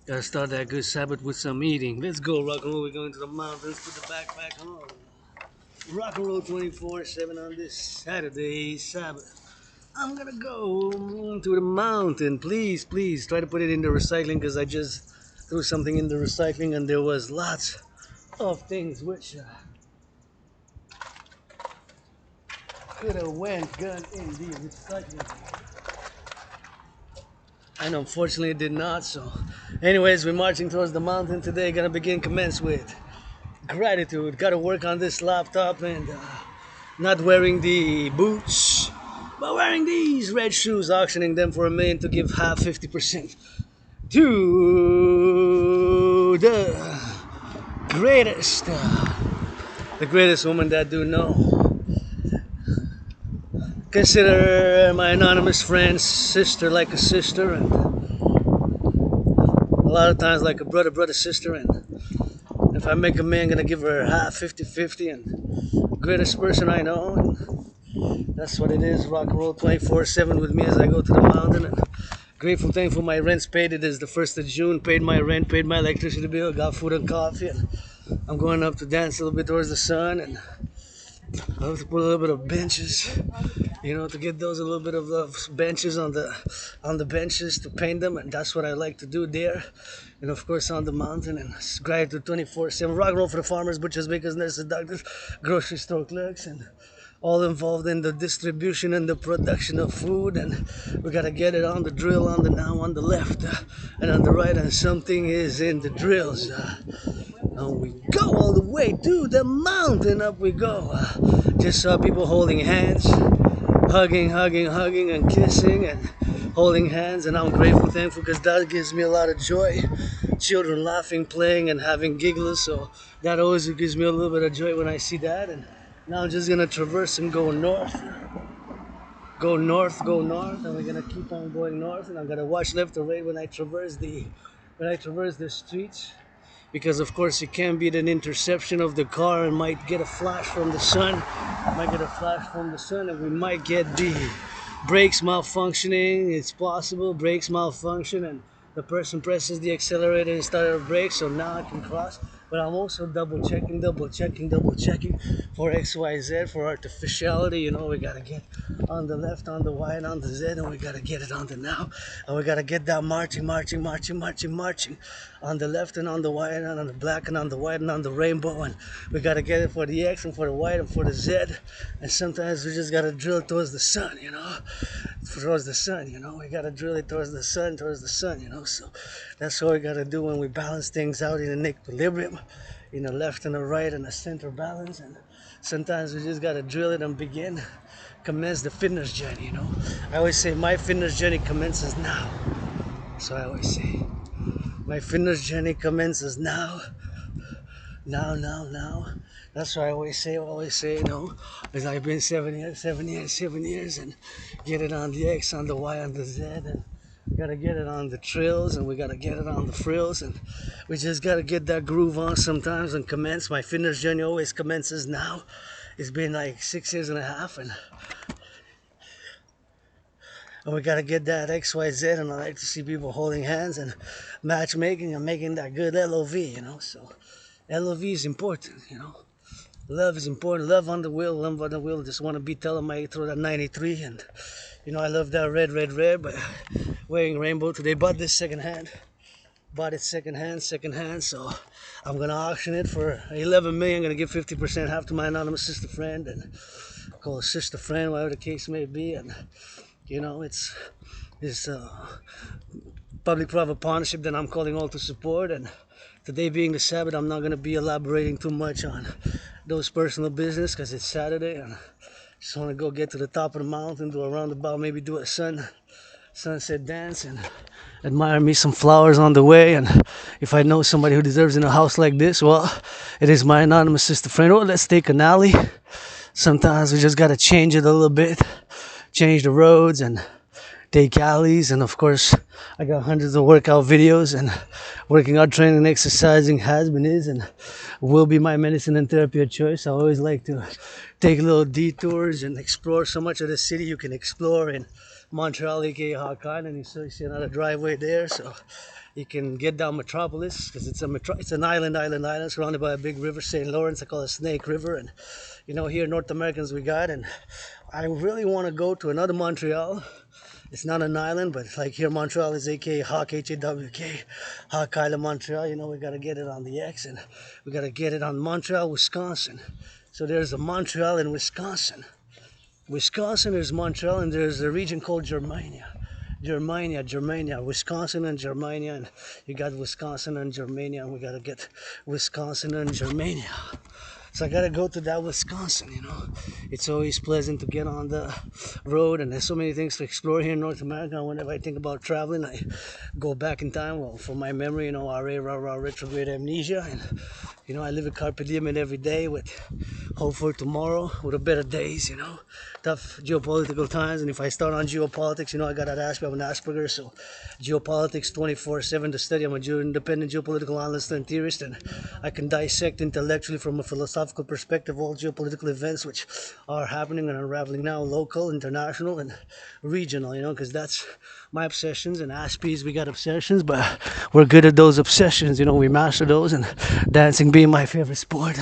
Gotta start that good Sabbath with some eating. Let's go, rock and roll. We're going to the mountains, put the backpack on. Rock and roll 24/7 on this Saturday, Sabbath. I'm gonna go to the mountain. Please try to put it in the recycling because I just threw something in the recycling and there was lots of things which could have went good in the recycling. And unfortunately it did not. So anyways, we're marching towards the mountain today. Gonna commence with gratitude. Gotta work on this laptop and not wearing the boots, but wearing these red shoes, auctioning them for $1 million to give half 50% to greatest, the greatest woman that do know. Consider my anonymous friend's sister like a sister, and a lot of times like a brother, sister. And if I make a man, gonna give her half 50-50, and greatest person I know. And that's what it is. Rock and roll 24/7 with me as I go to the mountain. And grateful, thankful. My rent's paid. It is the 1st of June. Paid my rent, paid my electricity bill, got food and coffee, and I'm going up to dance a little bit towards the sun. And I have to put a little bit of benches, to get those a little bit of benches on the benches to paint them, and that's what I like to do there. And of course on the mountain, and it's gratitude 24/7. Rock and roll for the farmers, butchers, bakers, nurses, doctors, grocery store clerks, and all involved in the distribution and the production of food. And we gotta get it on the drill on the left and on the right, and something is in the drills. And we go all the way to the mountain. Up we go. Just saw people holding hands, hugging, and kissing, and holding hands. And I'm grateful, thankful, because that gives me a lot of joy. Children laughing, playing, and having giggles. So that always gives me a little bit of joy when I see that. And now I'm just gonna traverse and go north. Go north, and we're gonna keep on going north. And I'm gonna watch left or right when I traverse the streets, because of course it can be an interception of the car and might get a flash from the sun. And we might get the brakes malfunctioning. It's possible brakes malfunction and the person presses the accelerator instead of brakes, so now I can cross. But I'm also double checking for XYZ, for artificiality. We gotta get on the left, on the Y, and on the Z, and we gotta get it on the now. And we gotta get that marching on the left and on the Y and on the black and on the white and on the rainbow. And we gotta get it for the X and for the Y and for the Z. And sometimes we just gotta drill towards the sun, we gotta drill it towards the sun, so that's what we gotta do when we balance things out in an equilibrium, in a left and a right and a center balance. And sometimes we just gotta drill it and commence the fitness journey. I always say my fitness journey commences now. So I always say my fitness journey commences now. That's what I always say, as I've been 7 years, and get it on the X, on the Y, on the Z, and we gotta get it on the trails, and we gotta get it on the frills, and we just gotta get that groove on sometimes and commence. My fitness journey always commences now. It's been like 6 years and a half, and we gotta get that XYZ, and I like to see people holding hands and matchmaking and making that good LOV, so LOV is important, Love is important. Love on the wheel. Just want to be telling my throw that 93, and I love that red, but wearing rainbow today. Bought this secondhand. Bought it secondhand. So I'm gonna auction it for 11 million. Gonna give 50%, half to my anonymous sister friend, and call a sister friend, whatever the case may be. And it's public-private partnership that I'm calling all to support. And today being the Sabbath, I'm not gonna be elaborating too much on those personal business because it's Saturday, and just want to go get to the top of the mountain, do a roundabout, maybe do a sunset dance, and admire me some flowers on the way. And if I know somebody who deserves in a house like this, well, it is my anonymous sister friend. Oh, let's take an alley. Sometimes we just gotta change it a little bit, change the roads and take alleys. And of course I got hundreds of workout videos, and working out, training, and exercising has been, is, and will be my medicine and therapy of choice. I always like to take little detours and explore so much of the city you can explore in Montreal, aka Hawk Island. You see another driveway there, so you can get down Metropolis because it's an island surrounded by a big river, St. Lawrence. I call it Snake River, and here North Americans we got, and I really want to go to another Montreal. It's not an island, but like here Montreal is aka Hawk, H-A-W-K, Hawk Island, Montreal. We got to get it on the X, and we got to get it on Montreal, Wisconsin. So there's a Montreal in Wisconsin. There's Montreal, and there's a region called Germania, Wisconsin and Germania, and you got Wisconsin and Germania, and we got to get Wisconsin and Germania. So I gotta go to that Wisconsin, It's always pleasant to get on the road, and there's so many things to explore here in North America. Whenever I think about traveling, I go back in time. Well, from my memory, RA, retrograde amnesia, and I live a carpe diem every day with hope for tomorrow, with a better days, Tough geopolitical times, and if I start on geopolitics, I got that aspect of an Asperger, so geopolitics 24/7 to study. I'm an independent geopolitical analyst and theorist, and I can dissect intellectually from a philosophical perspective all geopolitical events which are happening and unraveling now, local, international, and regional, because that's my obsessions. And Aspies, we got obsessions, but we're good at those obsessions, we master those, and dancing being my favorite sport,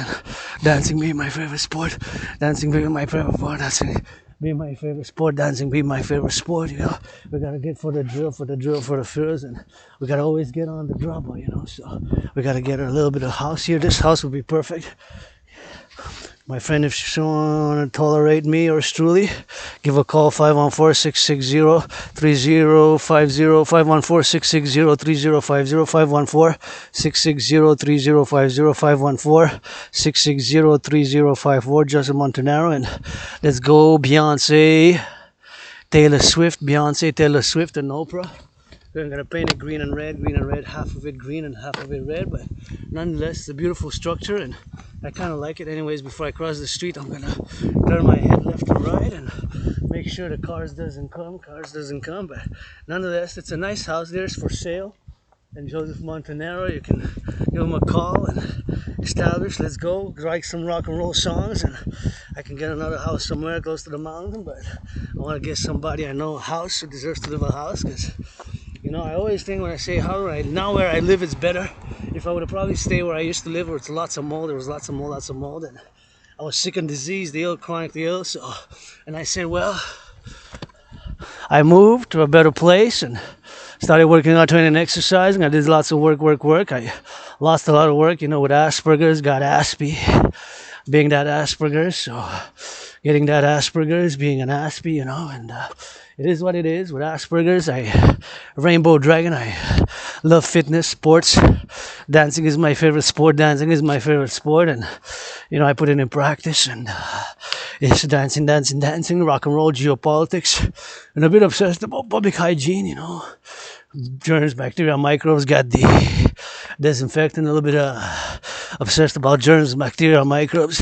dancing being my favorite sport, dancing being my favorite sport, dancing being my favorite sport, we gotta get for the drill, for the furs, and we gotta always get on the drummer, so we gotta get a little bit of house here. This house would be perfect. My friend, if you want to tolerate me or truly, give a call 514-660-3050, 514-660-3050, 514-660-3050, 514-660-3054, Justin Montanaro, and let's go Beyonce, Taylor Swift, and Oprah. I'm gonna paint it green and red, half of it green and half of it red, but nonetheless, it's a beautiful structure, and I kind of like it. Anyways, before I cross the street, I'm gonna turn my head left and right and make sure the cars doesn't come, but nonetheless, it's a nice house. There's for sale, and Joseph Montanaro, you can give him a call and establish. Let's go, write some rock and roll songs, and I can get another house somewhere close to the mountain, but I want to get somebody I know a house who deserves to live a house, because I always think when I say how now where I live it's better. If I would have probably stayed where I used to live, where it's lots of mold, and I was sick and diseased, chronically ill, and I said, well, I moved to a better place and started working out, training and exercising. I did lots of work. I lost a lot of work, with Asperger's, got Aspie, being that Asperger's, so getting that Asperger's, being an Aspie, and it is what it is. With Asperger's, Rainbow Dragon, I love fitness, sports. Dancing is my favorite sport, and, I put it in practice, and it's dancing, rock and roll, geopolitics, and a bit obsessed about public hygiene, germs, bacteria, microbes, got the disinfectant, a little bit obsessed about germs, bacteria, microbes,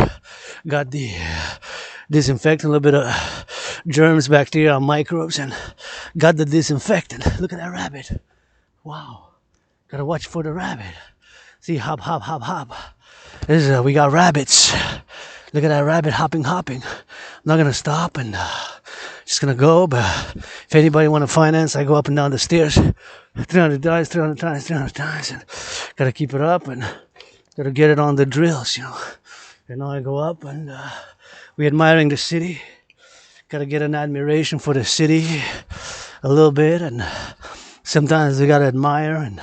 got the disinfectant, a little bit of germs, bacteria, microbes, and got the disinfectant. Look at that rabbit. Wow. Gotta watch for the rabbit. See, hop. We got rabbits. Look at that rabbit hopping. I'm not gonna stop and just gonna go, but if anybody want to finance, I go up and down the stairs 300 times, and gotta keep it up and gotta get it on the drills, I go up and we admiring the city. Gotta get an admiration for the city a little bit, and sometimes we gotta admire, and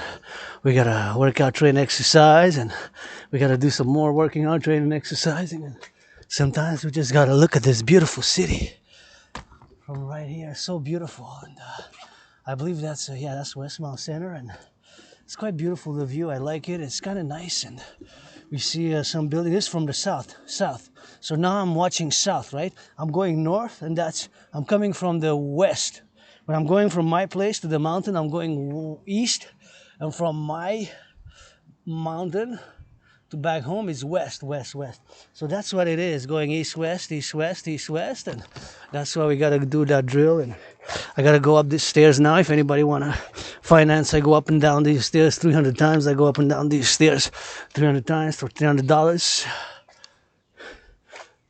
we gotta work out, train, exercise, and we gotta do some more working out, training, exercising, and sometimes we just gotta look at this beautiful city from right here. It's so beautiful, and I believe that's Westmount Center, and it's quite beautiful, the view. I like it. It's kind of nice, and we see some building. This is from the south. So now I'm watching south, right? I'm going north, and I'm coming from the west. When I'm going from my place to the mountain, I'm going east, and from my mountain to back home is west. So that's what it is, going east, west, and that's why we gotta do that drill. And I gotta go up these stairs now. If anybody wanna finance, I go up and down these stairs 300 times. I go up and down these stairs 300 times for $300.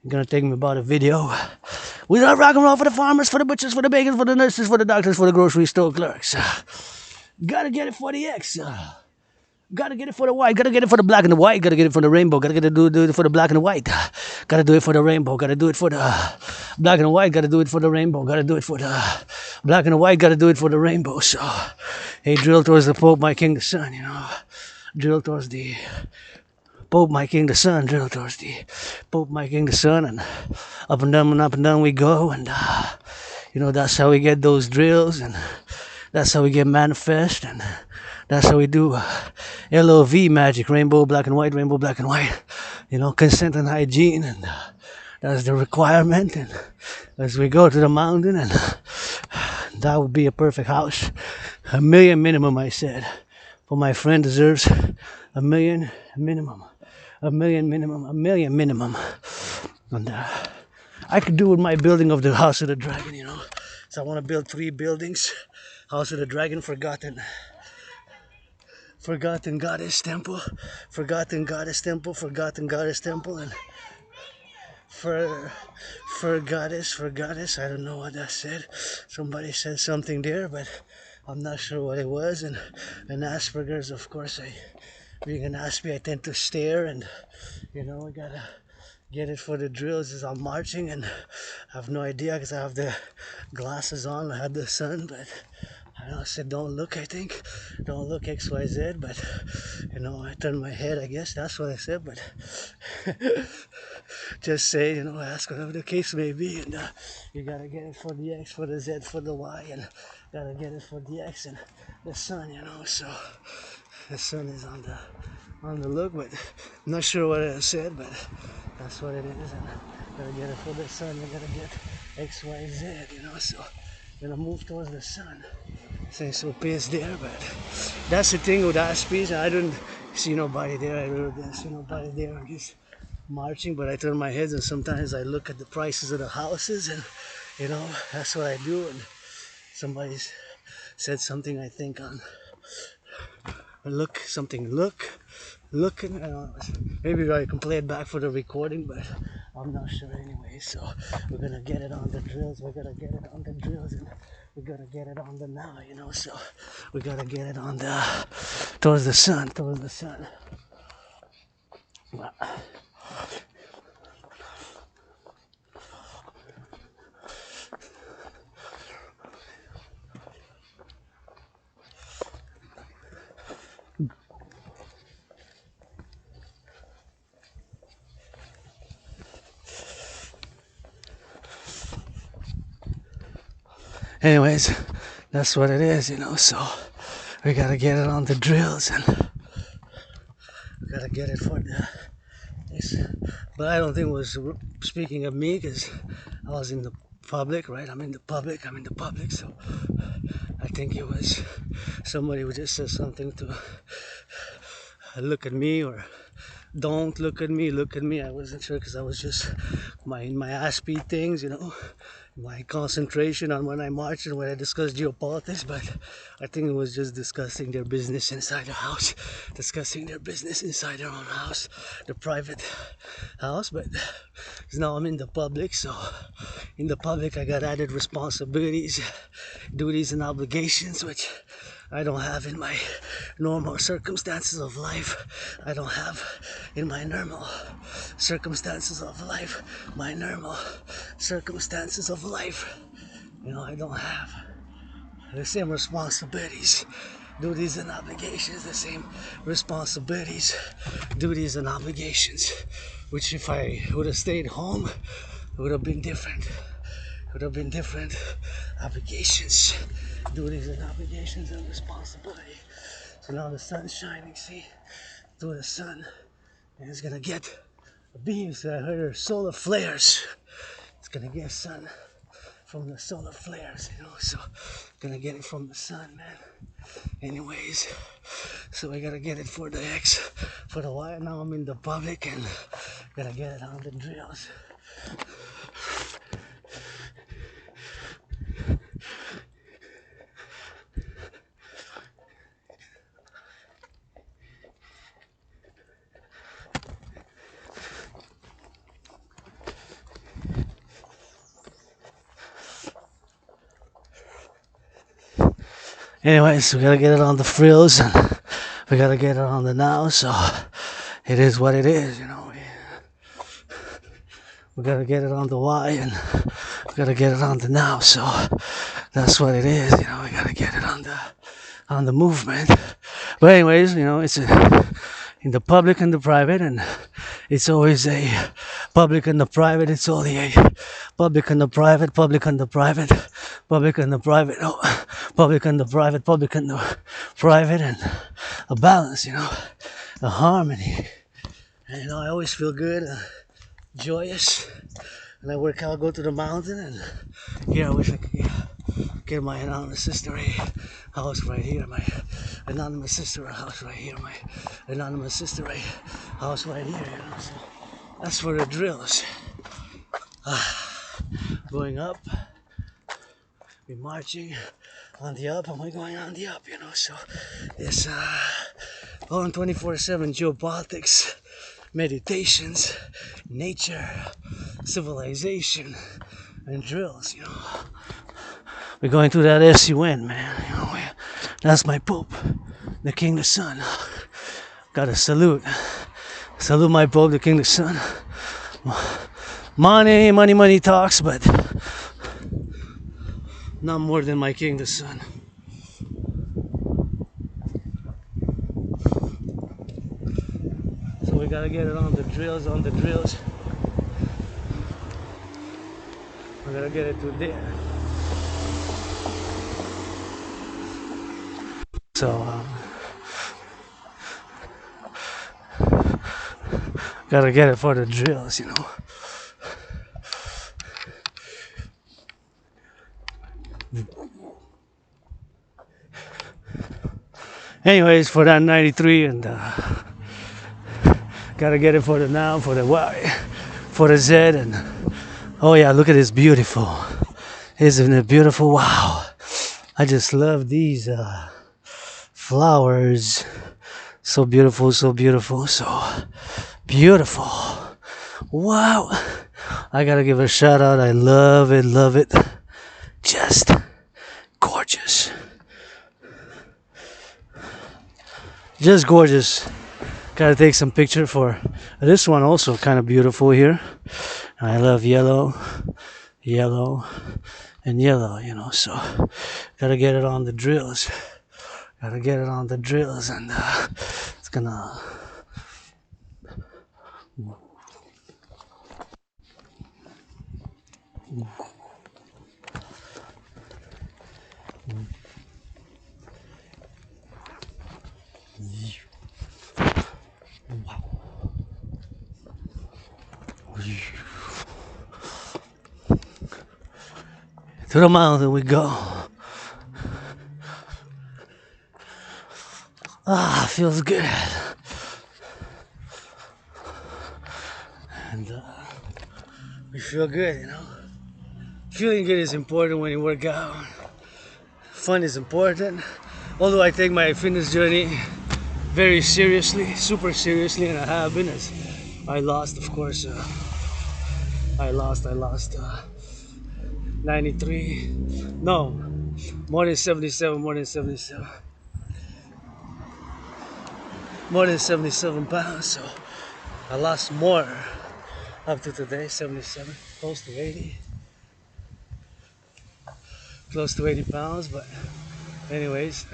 It's gonna take me about a video. We love rock and roll for the farmers, for the butchers, for the bakers, for the nurses, for the doctors, for the grocery store clerks. Gotta get it for the X. Gotta get it for the white, gotta get it for the black and the white, gotta get it for the rainbow, gotta do it for the black and the white, gotta do it for the rainbow, gotta do it for the black and the white, gotta do it for the rainbow, gotta do it for the black and the white, gotta do it for the rainbow. So, hey, drill towards the Pope, my King, the Sun, you know, drill towards the Pope, my King, the Sun, drill towards the Pope, my King, the Sun, and up and down we go, and you know, that's how we get those drills, and that's how we get manifest, and that's how we do LOV magic, rainbow, black and white, rainbow, black and white. You know, consent and hygiene, and that's the requirement. And as we go to the mountain, and that would be a perfect house. $1 million minimum, I said. For my friend deserves $1 million minimum. $1 million minimum. $1 million minimum. And I could do with my building of the House of the Dragon, you know. So I want to build 3 buildings. House of the Dragon, Forgotten Goddess Temple, Forgotten Goddess Temple, Forgotten Goddess Temple, and for Goddess, I don't know what that said. Somebody said something there, but I'm not sure what it was. And Asperger's, of course, being an Aspie, I tend to stare, and you know, I gotta get it for the drills as I'm marching, and I have no idea because I have the glasses on, I had the sun, but I know I said don't look, I think. Don't look XYZ, but you know, I turned my head, I guess. That's what I said, but just say, you know, ask whatever the case may be, and you gotta get it for the X, for the Z, for the Y, and gotta get it for the X and the sun, you know. So the sun is on the look, but I'm not sure what I said, but that's what it is, and gotta get it for the sun, you gotta get XYZ, you know. So gonna move towards the sun. Saying so pissed there, but that's the thing with Aspies. I don't see nobody there. I really didn't see nobody there. I'm just marching, but I turn my head and sometimes I look at the prices of the houses, and you know, that's what I do. And somebody said something, I think, on looking. Maybe I can play it back for the recording, but I'm not sure anyway. So we're gonna get it on the drills. We're gonna get it on the drills, and we gotta get it on the now, you know. So we gotta get it on the towards the sun. Anyways, that's what it is, you know. So we gotta get it on the drills, and we gotta get it for the. But I don't think it was speaking of me, because I was in the public, right? I'm in the public. So I think it was somebody who just said something to look at me, or don't look at me. I wasn't sure, because I was just in my Aspie things, you know, my concentration on when I marched and when I discussed geopolitics. But I think it was just discussing their business inside the house, discussing their business inside their own house, the private house. But now I'm in the public, so in the public I got added responsibilities, duties, and obligations, which I don't have in my normal circumstances of life. I don't have in my normal circumstances of life. My normal circumstances of life. You know, I don't have the same responsibilities, duties, and obligations. The same responsibilities, duties, and obligations. Which, if I would have stayed home, it would have been different. Would have been different obligations, duties, and obligations, and responsibility. So now the sun's shining, see, through the sun, and it's gonna get beams. I heard solar flares. It's gonna get sun from the solar flares, you know. So gonna get it from the sun, man. Anyways, so I gotta get it for the X, for the Y. Now I'm in the public, and gotta get it on the drills. Anyways, we gotta get it on the frills and we gotta get it on the now, so it is what it is, you know. We gotta get it on the why and we gotta get it on the now, so that's what it is, you know. We gotta get it on the movement. But anyways, you know, it's in the public and the private, and it's always a public and the private. It's only a public and the private, public and the private, public and the private, oh, public and the private, public and the private, and a balance, you know, a harmony. And, you know, I always feel good, joyous, and I work out, go to the mountain, and here I wish I could get my anonymous sister a house right here, my anonymous sister a house right here, my anonymous sister a house right here, you know. So that's for the drills. Going up, we're marching on the up, and we're going on the up, you know. So it's on 24/7 geopolitics, meditations, nature, civilization, and drills, you know. We're going through that SUN, man. You know, that's my Pope, the King the Sun. Gotta salute my Pope, the King the Sun. Money talks, but not more than my King the Sun. So we gotta get it on the drills, We gotta get it to there. So, gotta get it for the drills, you know. Anyways, for that 93, and gotta get it for the now, for the Y, for the Z, and oh yeah, look at this, beautiful. Isn't it beautiful? Wow. I just love these flowers. So beautiful, so beautiful, so beautiful. Wow. I gotta give a shout out. I love it. Just gorgeous. Just gorgeous. Gotta take some picture for this one, also kind of beautiful here. I love yellow, and yellow, you know, so gotta get it on the drills. And it's gonna to the mountain we go. Feels good. And we feel good, you know. Feeling good is important when you work out. Fun is important. Although I take my fitness journey very seriously, super seriously, and I have been. As I lost, of course. I lost 93. No, more than 77. More than 77 pounds, so I lost more up to today, 77, close to 80 pounds. But anyways,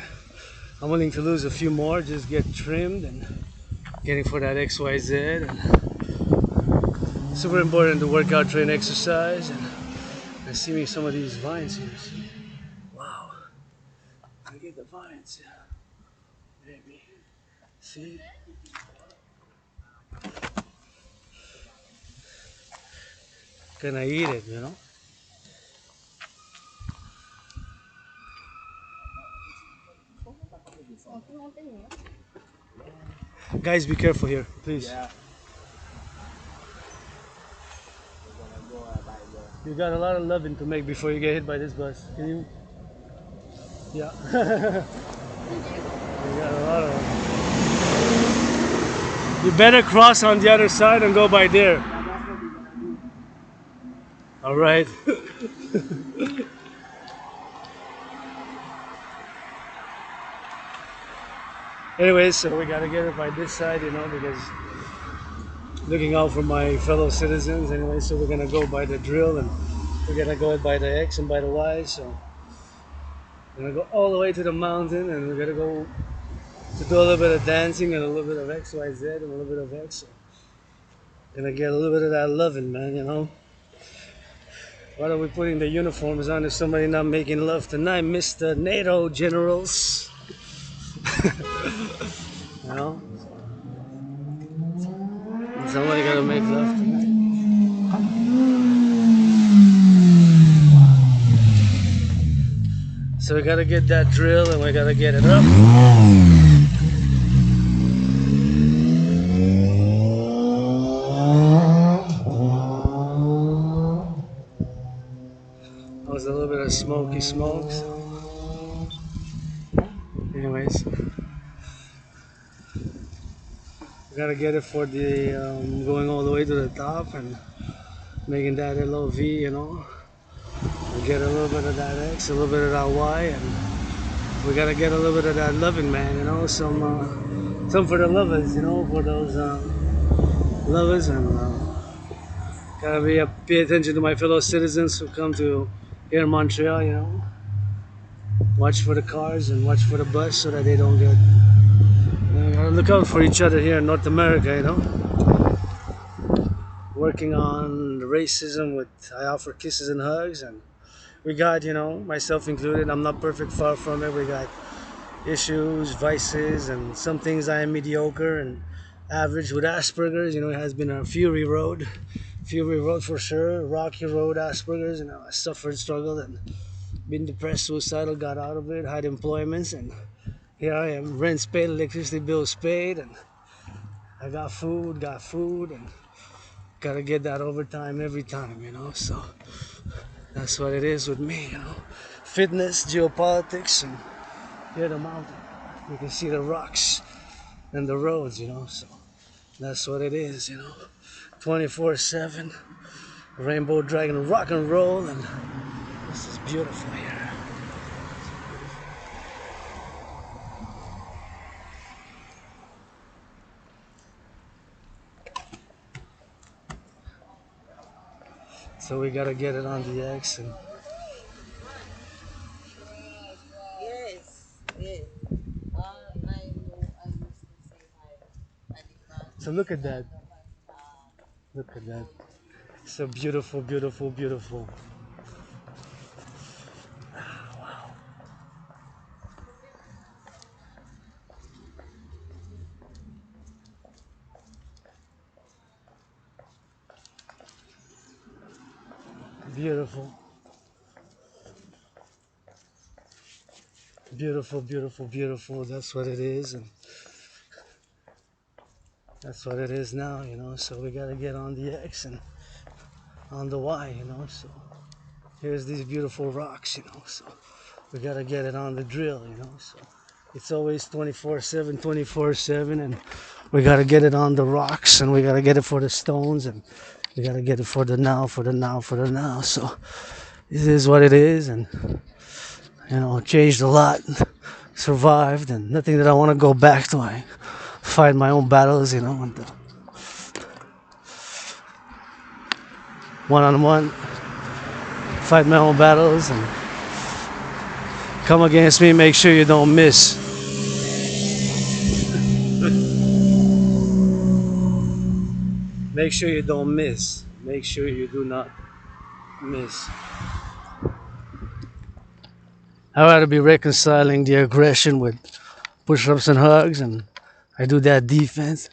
I'm willing to lose a few more, just get trimmed and getting for that XYZ. And super important to work out, train, exercise. And I see me some of these vines here. See? Wow, look at the vines, baby. See? Can I eat it, you know? Guys, be careful here, please. Yeah. You got a lot of loving to make before you get hit by this bus. Can you? Yeah. You got a lot of. You better cross on the other side and go by there. All right. Anyways, so we gotta get it by this side, you know, because looking out for my fellow citizens. Anyway, so we're gonna go by the drill and we're gonna go by the X and by the Y. So we're gonna go all the way to the mountain and we're gonna go to do a little bit of dancing and a little bit of X, Y, Z and a little bit of X. So gonna get a little bit of that loving, man, you know. Why are we putting the uniforms on if somebody not making love tonight, Mr. NATO generals? You know? Somebody gotta make love tonight. So we gotta get that drill and we gotta get it up. That was a little bit of smoky smoke. So. Anyways, we gotta get it for the going all the way to the top and making that LOV, you know. We get a little bit of that X, a little bit of that Y, and we gotta get a little bit of that loving, man, you know. Some for the lovers, you know, for those lovers, and gotta pay attention to my fellow citizens who come to here in Montreal, you know. Watch for the cars and watch for the bus so that they don't get. Gotta look out for each other here in North America, you know. Working on racism with I offer kisses and hugs, and we got, you know, myself included. I'm not perfect, far from it. We got issues, vices, and some things I am mediocre and average with Asperger's. You know, it has been a fury road for sure. Rocky road, Asperger's. You know, I suffered, struggled, and been depressed, suicidal. Got out of it, had employments, and here I am. Rent's paid, electricity bills paid, and I got food, and gotta get that overtime every time. You know, so that's what it is with me. You know, fitness, geopolitics, and here the mountain. You can see the rocks and the roads, you know, so that's what it is, you know. 24/7, rainbow dragon rock and roll, and this is beautiful here. So we gotta get it on the X and Yes, yes. I know I used to say hi. so look at that. Look at that. So beautiful, beautiful, beautiful. Beautiful. Beautiful, beautiful, beautiful. That's what it is, and that's what it is now, you know. So we gotta get on the X and on the Y, you know. So here's these beautiful rocks, you know. So we gotta get it on the drill, you know. So it's always 24/7, 24/7, and we gotta get it on the rocks, and we gotta get it for the stones, and we gotta get it for the now, for the now, for the now. So this is what it is, and you know, changed a lot, survived, and nothing that I want to go back to. I fight my own battles, you know, and one-on-one, fight my own battles, and come against me. Make sure you don't miss. Make sure you don't miss. Make sure you do not miss. I gotta be reconciling the aggression with push-ups and hugs, and I do that defense.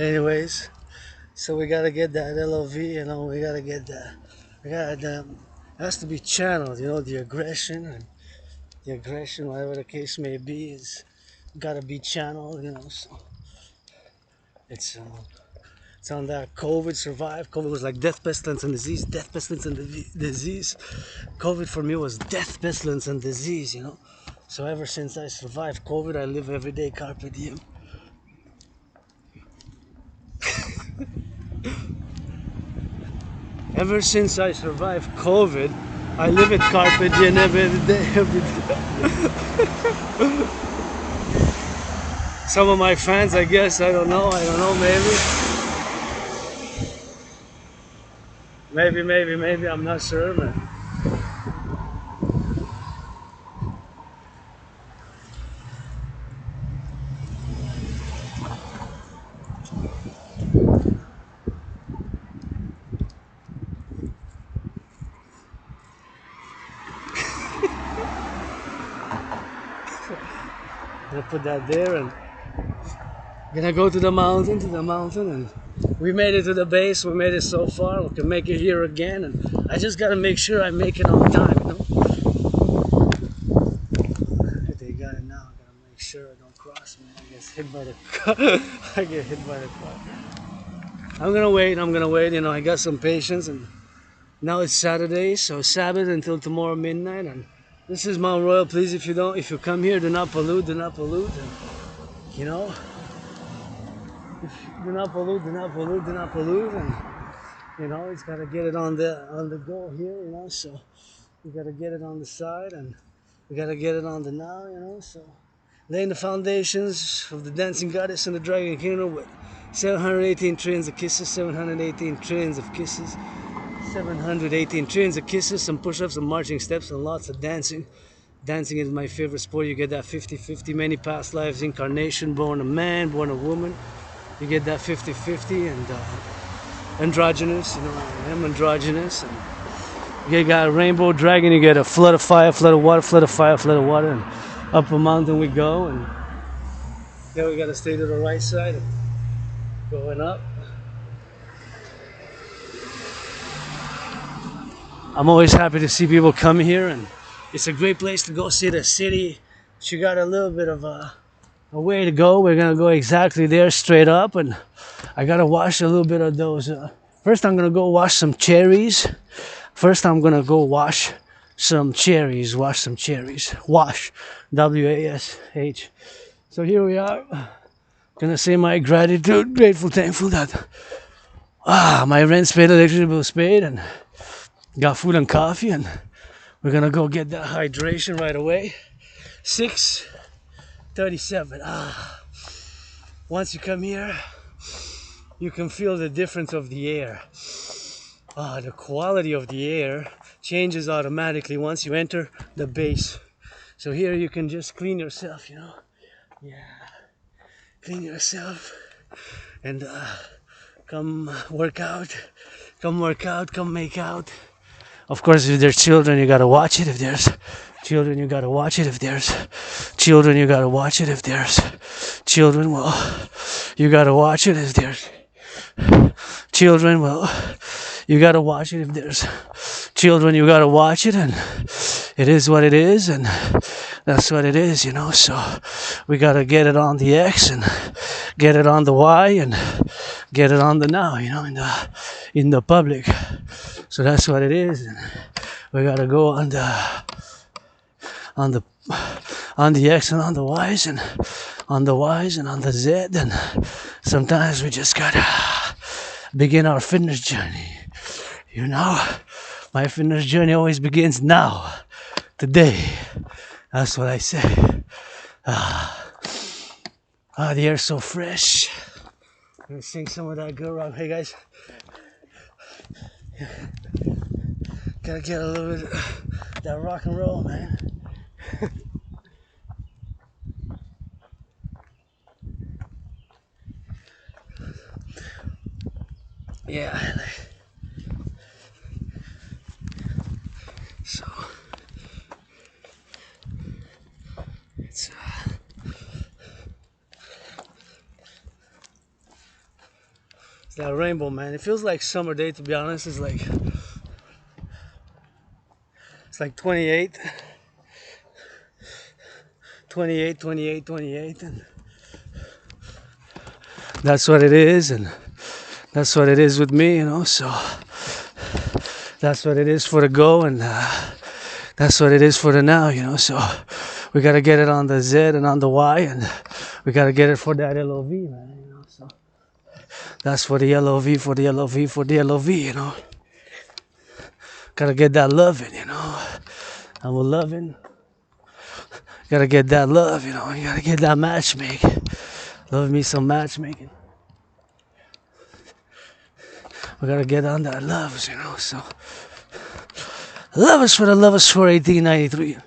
Anyways, so we gotta get that LOV, you know. We gotta get that. We gotta. It has to be channeled, you know. The aggression, whatever the case may be, is gotta be channeled, you know. So it's It's on that COVID survive. COVID was like death, pestilence, and disease. Death, pestilence, and disease. COVID for me was death, pestilence, and disease, you know. So ever since I survived COVID, I live every day carpe diem. Ever since I survived COVID, I live it carpe diem every day, every day. Some of my fans, I guess, I don't know, maybe, I'm not sure, man. Gonna put that there and gonna go to the mountain, and we made it to the base. We made it so far. We can make it here again, and I just gotta make sure I make it on time, you know. They got it now. I gotta make sure I don't cross me. I get hit by the car. I get hit by the car. I'm gonna wait. You know, I got some patience, and now it's Saturday, so Sabbath until tomorrow midnight. And this is Mount Royal. Please, if you come here, do not pollute. And, you know. Do not pollute, and you know, it's gotta get it on the go here, you know, so we gotta get it on the side and we gotta get it on the now, you know, so laying the foundations of the dancing goddess and the dragon kingdom with 718 trillions of kisses, 718 trillions of kisses, 718 trillions of kisses, some push-ups, some marching steps, and lots of dancing. Dancing is my favorite sport. You get that 50-50, many past lives, incarnation, born a man, born a woman. You get that 50-50 and androgynous, you know, I am androgynous. And you got a rainbow dragon, you get a flood of fire, flood of water, flood of fire, flood of water, and up a mountain we go. And then we got to stay to the right side, and going up. I'm always happy to see people come here, and it's a great place to go see the city. She got a little bit of a way to go. We're gonna go exactly there, straight up, and I gotta wash a little bit of those. First, I'm gonna go wash some cherries. Wash some cherries. Wash, W-A-S-H. So here we are. Gonna say my gratitude, grateful, thankful that my rent's paid, electricity bill's paid, and got food and coffee, and we're gonna go get that hydration right away. 6:37. Once you come here, you can feel the difference of the air. The quality of the air changes automatically once you enter the base. So here you can just clean yourself, you know. Yeah, clean yourself and come work out, come make out. Of course, if there's children, you gotta watch it. If there's children, you gotta watch it. If there's children, you gotta watch it. If there's children, well, you gotta watch it. If there's children, well, you gotta watch it. If there's children, you gotta watch it. And it is what it is, and that's what it is, you know. So we gotta get it on the X and get it on the Y and get it on the now, you know, in the public. So that's what it is, and we gotta go on the X and on the Y's and on the Y's and on the Z, and sometimes we just gotta begin our fitness journey. You know, my fitness journey always begins now, today. That's what I say. The air's so fresh. I'm gonna sing some of that good rock. Hey guys. Gotta get a little bit of that rock and roll, man. Yeah. So it's that rainbow, man. It feels like summer day, to be honest. It's like 28, and that's what it is. And that's what it is with me, you know. So that's what it is for the go, and that's what it is for the now, you know. So we gotta get it on the Z and on the Y, and we gotta get it for that LOV, man. You know, so that's for the LOV, for the LOV, for the LOV, you know. Gotta get that loving, you know. And we're loving. Gotta get that love, you know. You gotta get that matchmaking. Love me some matchmaking. We gotta get on that loves, you know. So lovers for the lovers for 1893.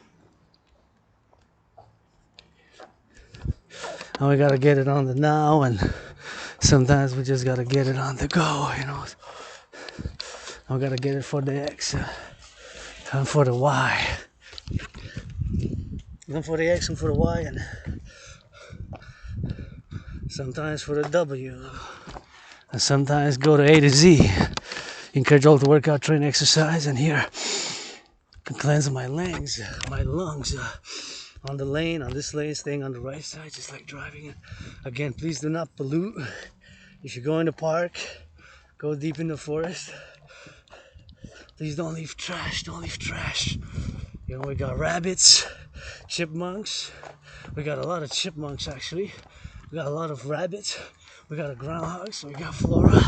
And we gotta get it on the now, and sometimes we just gotta get it on the go, you know. And we gotta get it for the X and for the Y. And for the X and for the Y, and sometimes for the W. And sometimes go to A to Z. Encourage all to work out, train, exercise, and here can cleanse my lungs, on the lane, on this lane, staying on the right side, just like driving it. Again, please do not pollute. If you go in the park, go deep in the forest. Please don't leave trash, don't leave trash. You know, we got rabbits, chipmunks. We got a lot of chipmunks actually. We got a lot of rabbits. We got a groundhog, so we got flora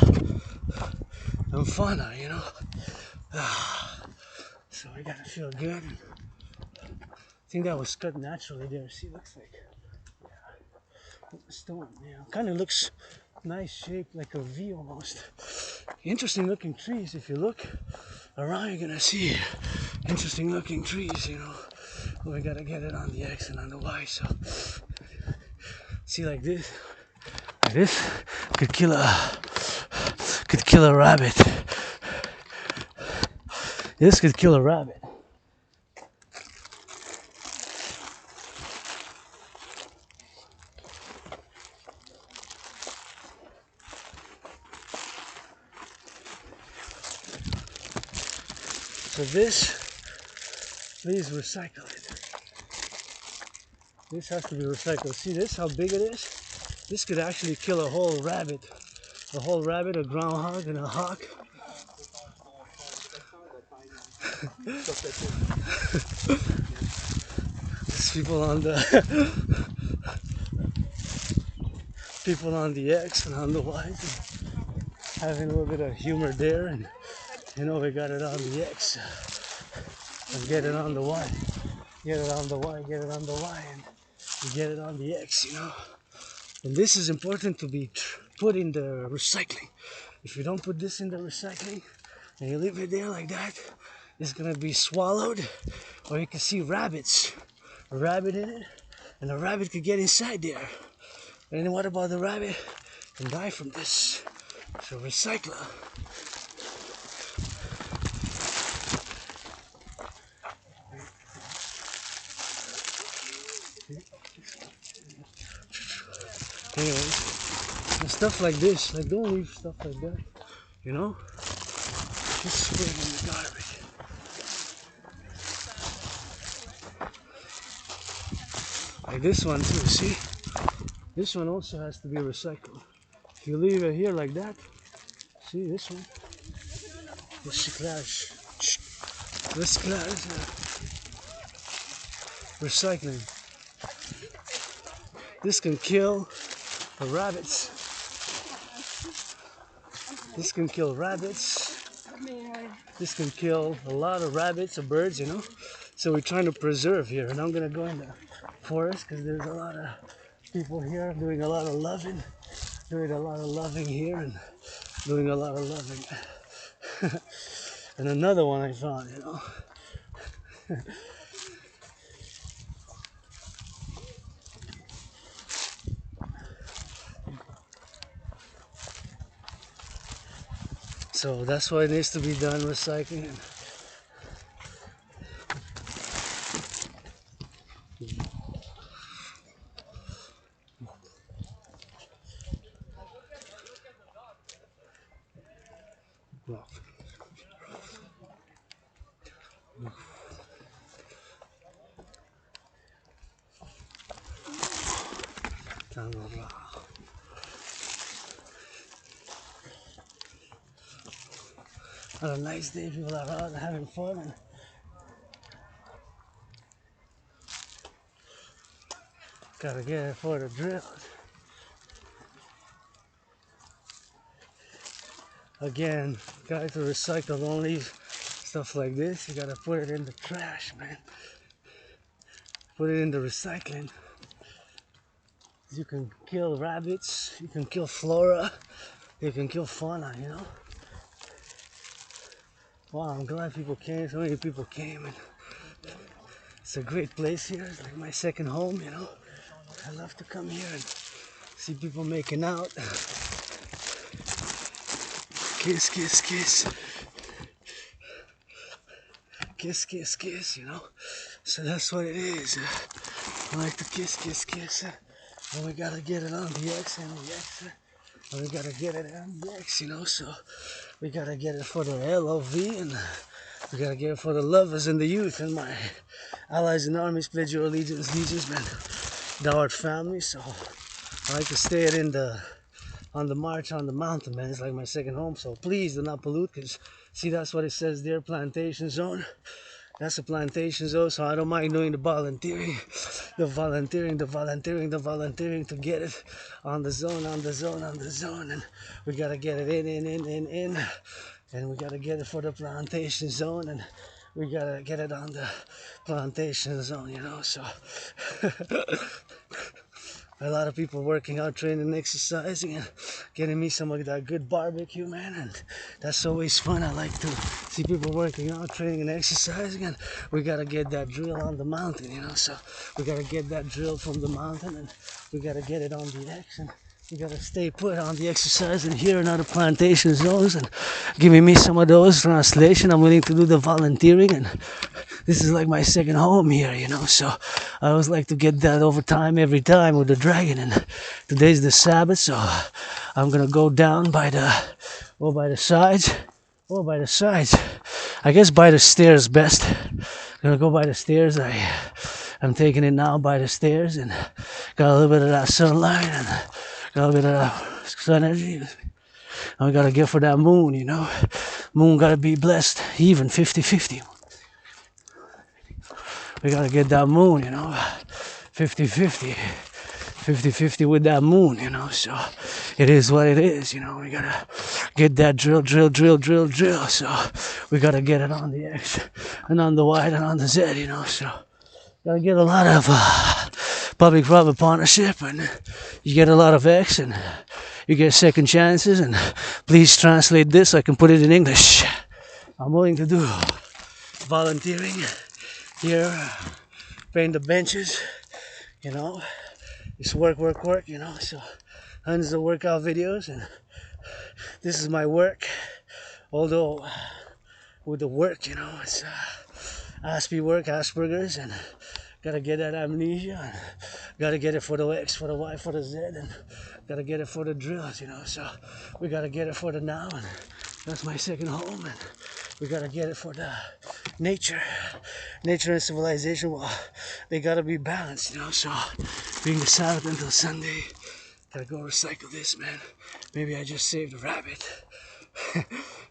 and fauna, you know. So we gotta feel good. I think that was cut naturally there. See, looks like stone. Yeah, kind of looks nice shaped like a V almost. Interesting looking trees. If you look around, you're gonna see interesting looking trees. You know, we gotta get it on the X and on the Y. So see, like this could kill a rabbit. This could kill a rabbit. So this, please recycle it. This has to be recycled. See this, how big it is? This could actually kill a whole rabbit. A whole rabbit, a groundhog, and a hawk. There's people on the X and on the Y, having a little bit of humor there, and you know we got it on the X and get it on the Y, get it on the Y, get it on the Y, and we get it on the X, you know. And this is important to be put in the recycling. If you don't put this in the recycling and you leave it there like that, it's gonna be swallowed, or you can see rabbits, a rabbit in it, and the rabbit could get inside there. And then what about the rabbit? Can die from this. So recycler. Anyways, and stuff like this, like don't leave stuff like that, you know? Just spray it in the garbage. Like this one too, see? This one also has to be recycled. If you leave it here like that, see this one? Recyclage. Recycling. This can kill the rabbits. This can kill rabbits. This can kill a lot of rabbits or birds, you know? So we're trying to preserve here. And I'm gonna go in the forest because there's a lot of people here doing a lot of loving here and doing a lot of loving. And another one I found, you know. So that's why it needs to be done, recycling. on a nice day, people are out having fun, and gotta get it for the drill. Again, guys, to recycle only stuff like this, you gotta put it in the trash, man. Put it in the recycling. You can kill rabbits, you can kill flora, you can kill fauna, you know. Wow, I'm glad people came, so many people came, and it's a great place here. It's like my second home, you know. I love to come here and see people making out. Kiss, kiss, kiss. Kiss, kiss, kiss, you know. So that's what it is. I like to kiss, kiss, kiss. And we gotta get it on the X and the X. And we gotta get it on the X, you know. So we gotta get it for the LOV, and we gotta get it for the lovers and the youth and my allies and armies. Pledge your allegiance, legions, man. Thou art family. So I like to stay it in the on the march on the mountain, man. It's like my second home. So please do not pollute, because see, that's what it says there, plantation zone. That's a plantation zone, so I don't mind doing the volunteering to get it on the zone, and we gotta get it in, and we gotta get it for the plantation zone, and we gotta get it on the plantation zone, you know. So a lot of people working out, training, exercising, and getting me some of that good barbecue, man, and that's always fun. I like to see people working out, training, and exercising, and we gotta get that drill on the mountain, you know. So we gotta get that drill from the mountain, and we gotta get it on the X, and you gotta stay put on the exercise and here in other plantation zones, and giving me some of those translation. I'm willing to do the volunteering, and this is like my second home here, you know. So I always like to get that over time, every time with the dragon. And today's the Sabbath, so I'm gonna go down by the sides. I guess by the stairs best. I'm gonna go by the stairs. I'm taking it now by the stairs, and got a little bit of that sunlight and got a little bit of that sun energy. And we gotta get for that moon, you know. Moon gotta be blessed, even 50-50. We gotta get that moon, you know, 50-50. 50-50 with that moon, you know. So it is what it is, you know. We gotta get that drill. So we gotta get it on the X and on the Y and on the Z, you know. So gotta get a lot of public-private partnership, and you get a lot of X, and you get second chances. And please translate this so I can put it in English. I'm willing to do volunteering here, paint the benches, you know. It's work, you know. So hundreds of workout videos, and this is my work. Although with the work, you know, it's Aspie work, Asperger's, and gotta get that amnesia, and gotta get it for the X, for the Y, for the Z, and gotta get it for the drills, you know. So we gotta get it for the now, and that's my second home, and we gotta get it for the nature and civilization. Well, they gotta be balanced, you know. So being the Sabbath until Sunday, gotta go recycle this, man. Maybe I just saved a rabbit.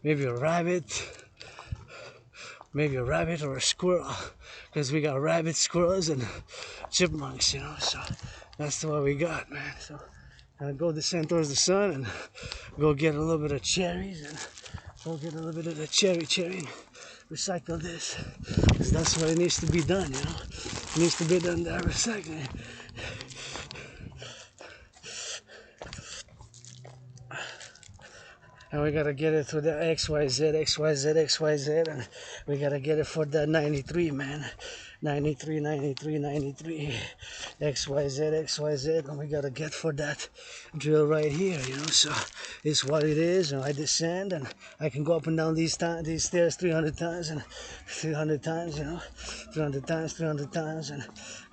maybe a rabbit or a squirrel, because we got rabbits, squirrels, and chipmunks, you know. So that's what we got, man. So I go descend towards the sun and go get a little bit of cherries, and go get a little bit of the cherry and recycle this, because that's what it needs to be done, you know. It needs to be done, that recycling. And we gotta get it through the XYZ, and we gotta get it for that 93, man. 93, XYZ, and we gotta get for that drill right here, you know. So it's what it is, and I descend, and I can go up and down these stairs 300 times, and 300 times, you know, 300 times, and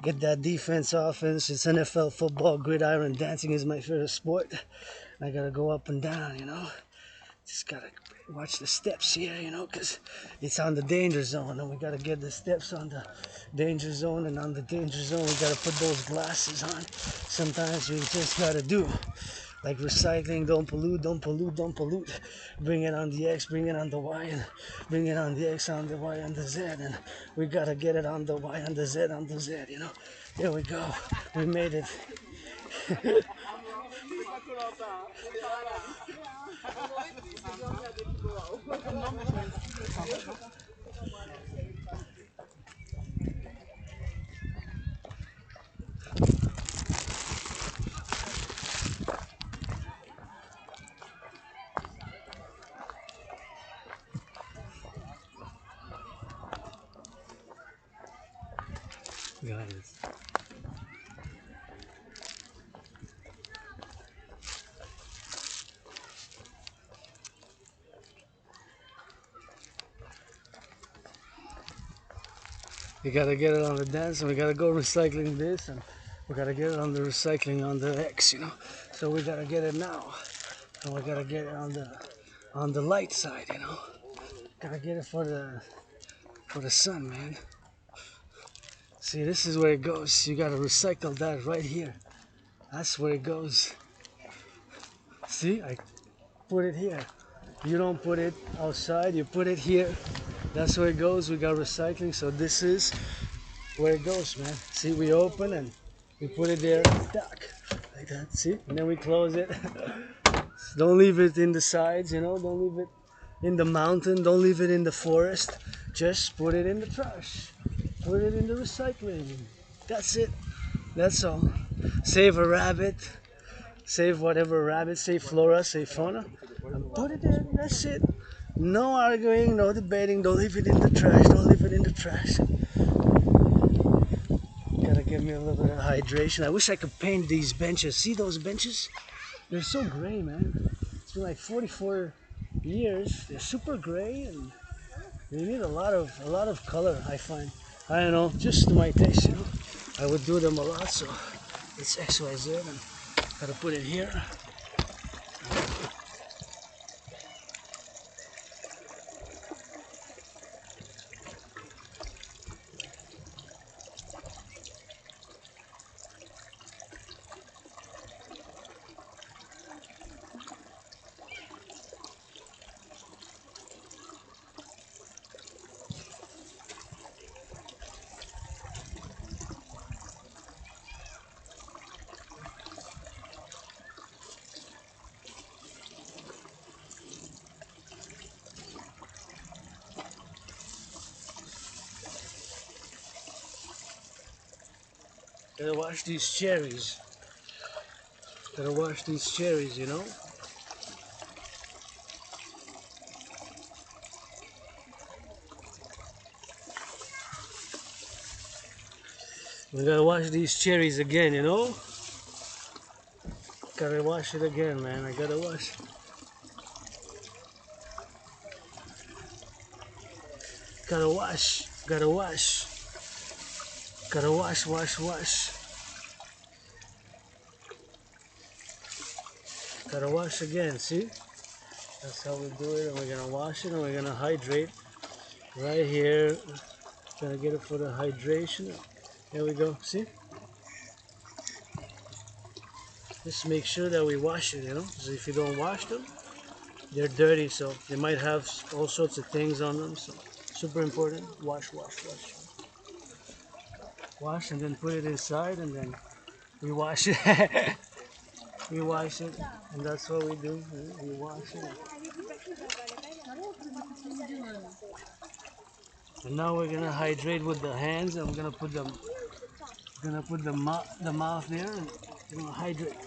get that defense, offense. It's NFL football, gridiron dancing is my favorite sport. I gotta go up and down, you know. Just gotta watch the steps here, you know, because it's on the danger zone, and we gotta get the steps on the danger zone, and on the danger zone we gotta put those glasses on. Sometimes you just gotta do Like recycling, don't pollute, don't pollute, don't pollute. Bring it on the X, bring it on the Y, and bring it on the X, on the Y, on the Z, and we gotta get it on the Y, on the Z, on the Z, you know. Here we go. We made it. Guys. We gotta get it on the dance, and we gotta go recycling this, and we gotta get it on the recycling on the X, you know. So we gotta get it now, and we gotta get it on the light side, you know. Gotta get it for the sun, man. See, this is where it goes. You gotta recycle that right here. That's where it goes. See, I put it here. You don't put it outside, you put it here. That's where it goes. We got recycling, so this is where it goes, man. See, we open and we put it there, like that. See, and then we close it. Don't leave it in the sides, you know. Don't leave it in the mountain. Don't leave it in the forest. Just put it in the trash. Put it in the recycling. That's it. That's all. Save a rabbit. Save whatever rabbit. Save flora. Save fauna. And put it there. That's it. No arguing. No debating. Don't leave it in the trash. Don't leave it in the trash. Gotta give me a little bit of hydration. I wish I could paint these benches. See those benches? They're so gray, man. It's been like 44 years. They're super gray, and they need a lot of color. I find. I don't know, just to my taste, you know. I would do them a lot, so it's XYZ, and gotta put it here. Gotta wash these cherries. Gotta wash these cherries, you know. We gotta wash these cherries again, you know. Gotta wash it again, man. I gotta wash. Gotta wash. Gotta wash. Gotta wash, wash, wash. Gotta wash again, see? That's how we do it, and we're gonna wash it, and we're gonna hydrate right here. Gonna get it for the hydration. There we go, see? Just make sure that we wash it, you know? Because if you don't wash them, they're dirty, so they might have all sorts of things on them, so super important. Wash, wash, wash. Wash, and then put it inside, and then we wash it. We wash it, and that's what we do. We wash it. And now we're gonna hydrate with the hands, and we're gonna put the mouth there, and we're gonna hydrate.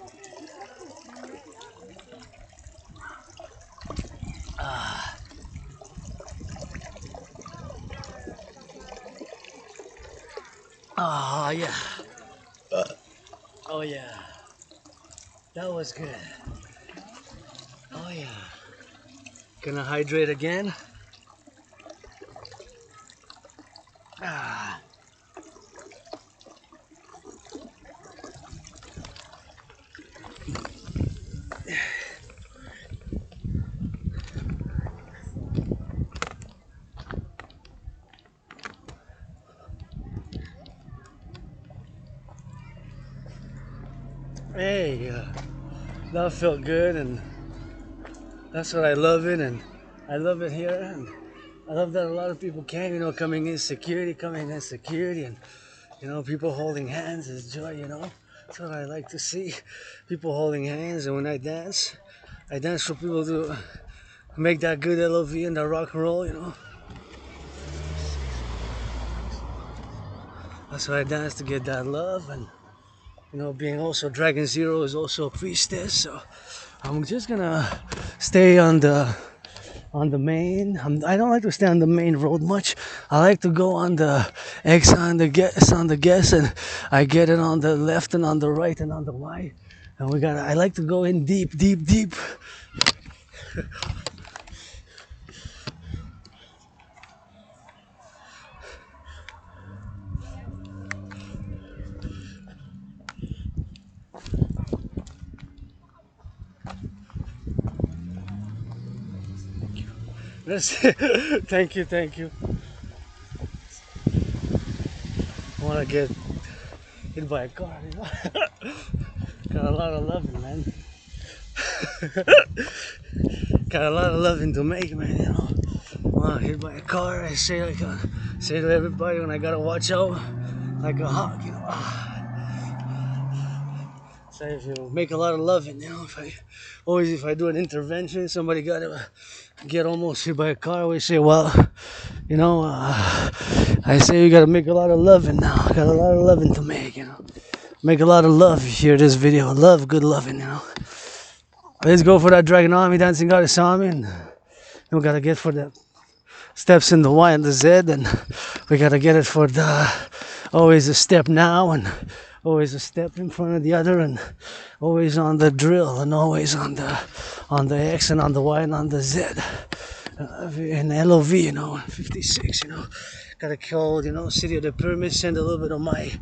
Ah. Oh yeah. Oh yeah. That was good. Oh yeah. Gonna hydrate again. Ah. Hey, that felt good, and that's what I love it, and I love it here, and I love that a lot of people came, coming in security, and people holding hands is joy, That's what I like to see, people holding hands, and when I dance for people to make that good LOV and that rock and roll. That's why I dance to get that love, and being also Dragon Zero is also a priestess, so I'm just gonna stay on the main. I don't like to stay on the main road much. I like to go on the X on the guess, and I get it on the left and on the right and on the Y. And I like to go in deep, deep, deep. Thank you, thank you. I want to get hit by a car, Got a lot of loving, man. Got a lot of loving to make, man. Wow, hit by a car. I say to everybody when I gotta watch out, like a hawk. So if you make a lot of loving, if I do an intervention, somebody gotta get almost hit by a car. I always say, well, I say you gotta make a lot of loving now. Got a lot of loving to make. Make a lot of love. You hear this video, love, good loving. Let's go for that Dragon Army dancing goddess army, and we gotta get for the steps in the Y and the Z, and we gotta get it for the always a step now, and always a step in front of the other, and always on the drill, and always on the X and on the Y and on the Z, and LOV, 56, Gotta call, City of the Pyramids, send a little bit of my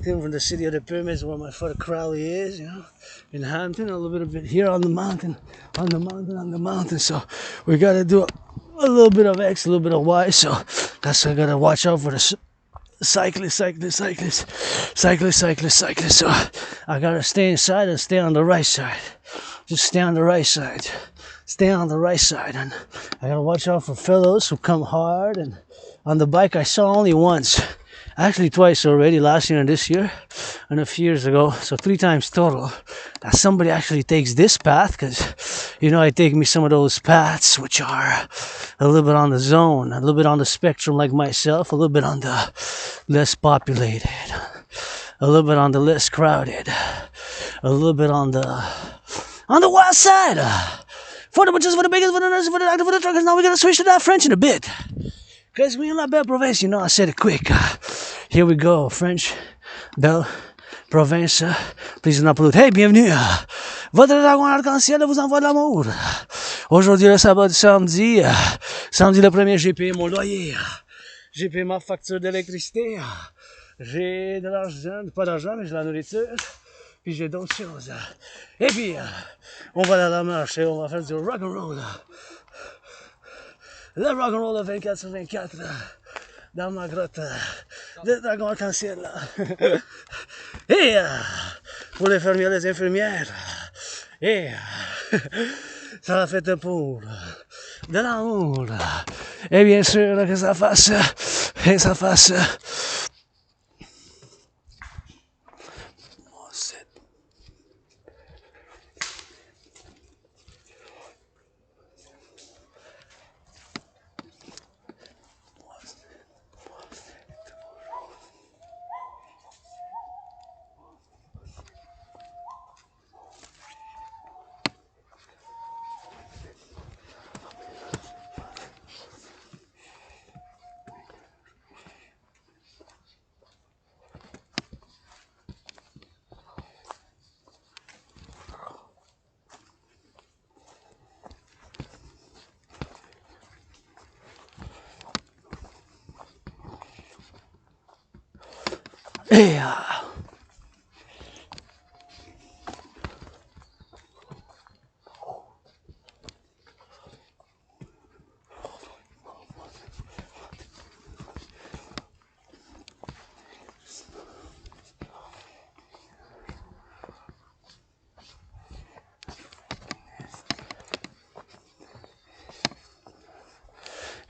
thing from the City of the Pyramids where my father Crowley is, in Hampton, a little bit here on the mountain. So we gotta do a little bit of X, a little bit of Y, so that's why I gotta watch out for the cyclist. So I gotta stay inside and stay on the right side. Just stay on the right side. And I gotta watch out for fellows who come hard. And on the bike, I saw only once, actually twice already, last year and this year, and a few years ago, so 3 times total, that somebody actually takes this path, because, I take me some of those paths which are a little bit on the zone, a little bit on the spectrum like myself, a little bit on the less populated, a little bit on the less crowded, a little bit on the wild side. For the butchers, for the bakers, for the nurses, for the doctor, for the truckers, now we gotta switch to that French in a bit. Because we in la belle province, I said it quick. Here we go, French, belle province. Please not pollute. Hey, bienvenue. Votre dragon arc-en-ciel vous envoie de l'amour. Aujourd'hui, le sabbat du samedi. Samedi le 1er, j'ai payé mon loyer. J'ai payé ma facture d'électricité. J'ai de l'argent, pas d'argent, mais j'ai de la nourriture. Puis j'ai d'autres choses. Et puis, on va aller à la marche et on va faire du rock-and-roll. Le rock-and-roll de 24 sur 24 dans ma grotte de dragon arc-en-ciel. Et pour les fermiers et les infirmières. Et ça va faire pour de l'amour. Et bien sûr que ça fasse. Et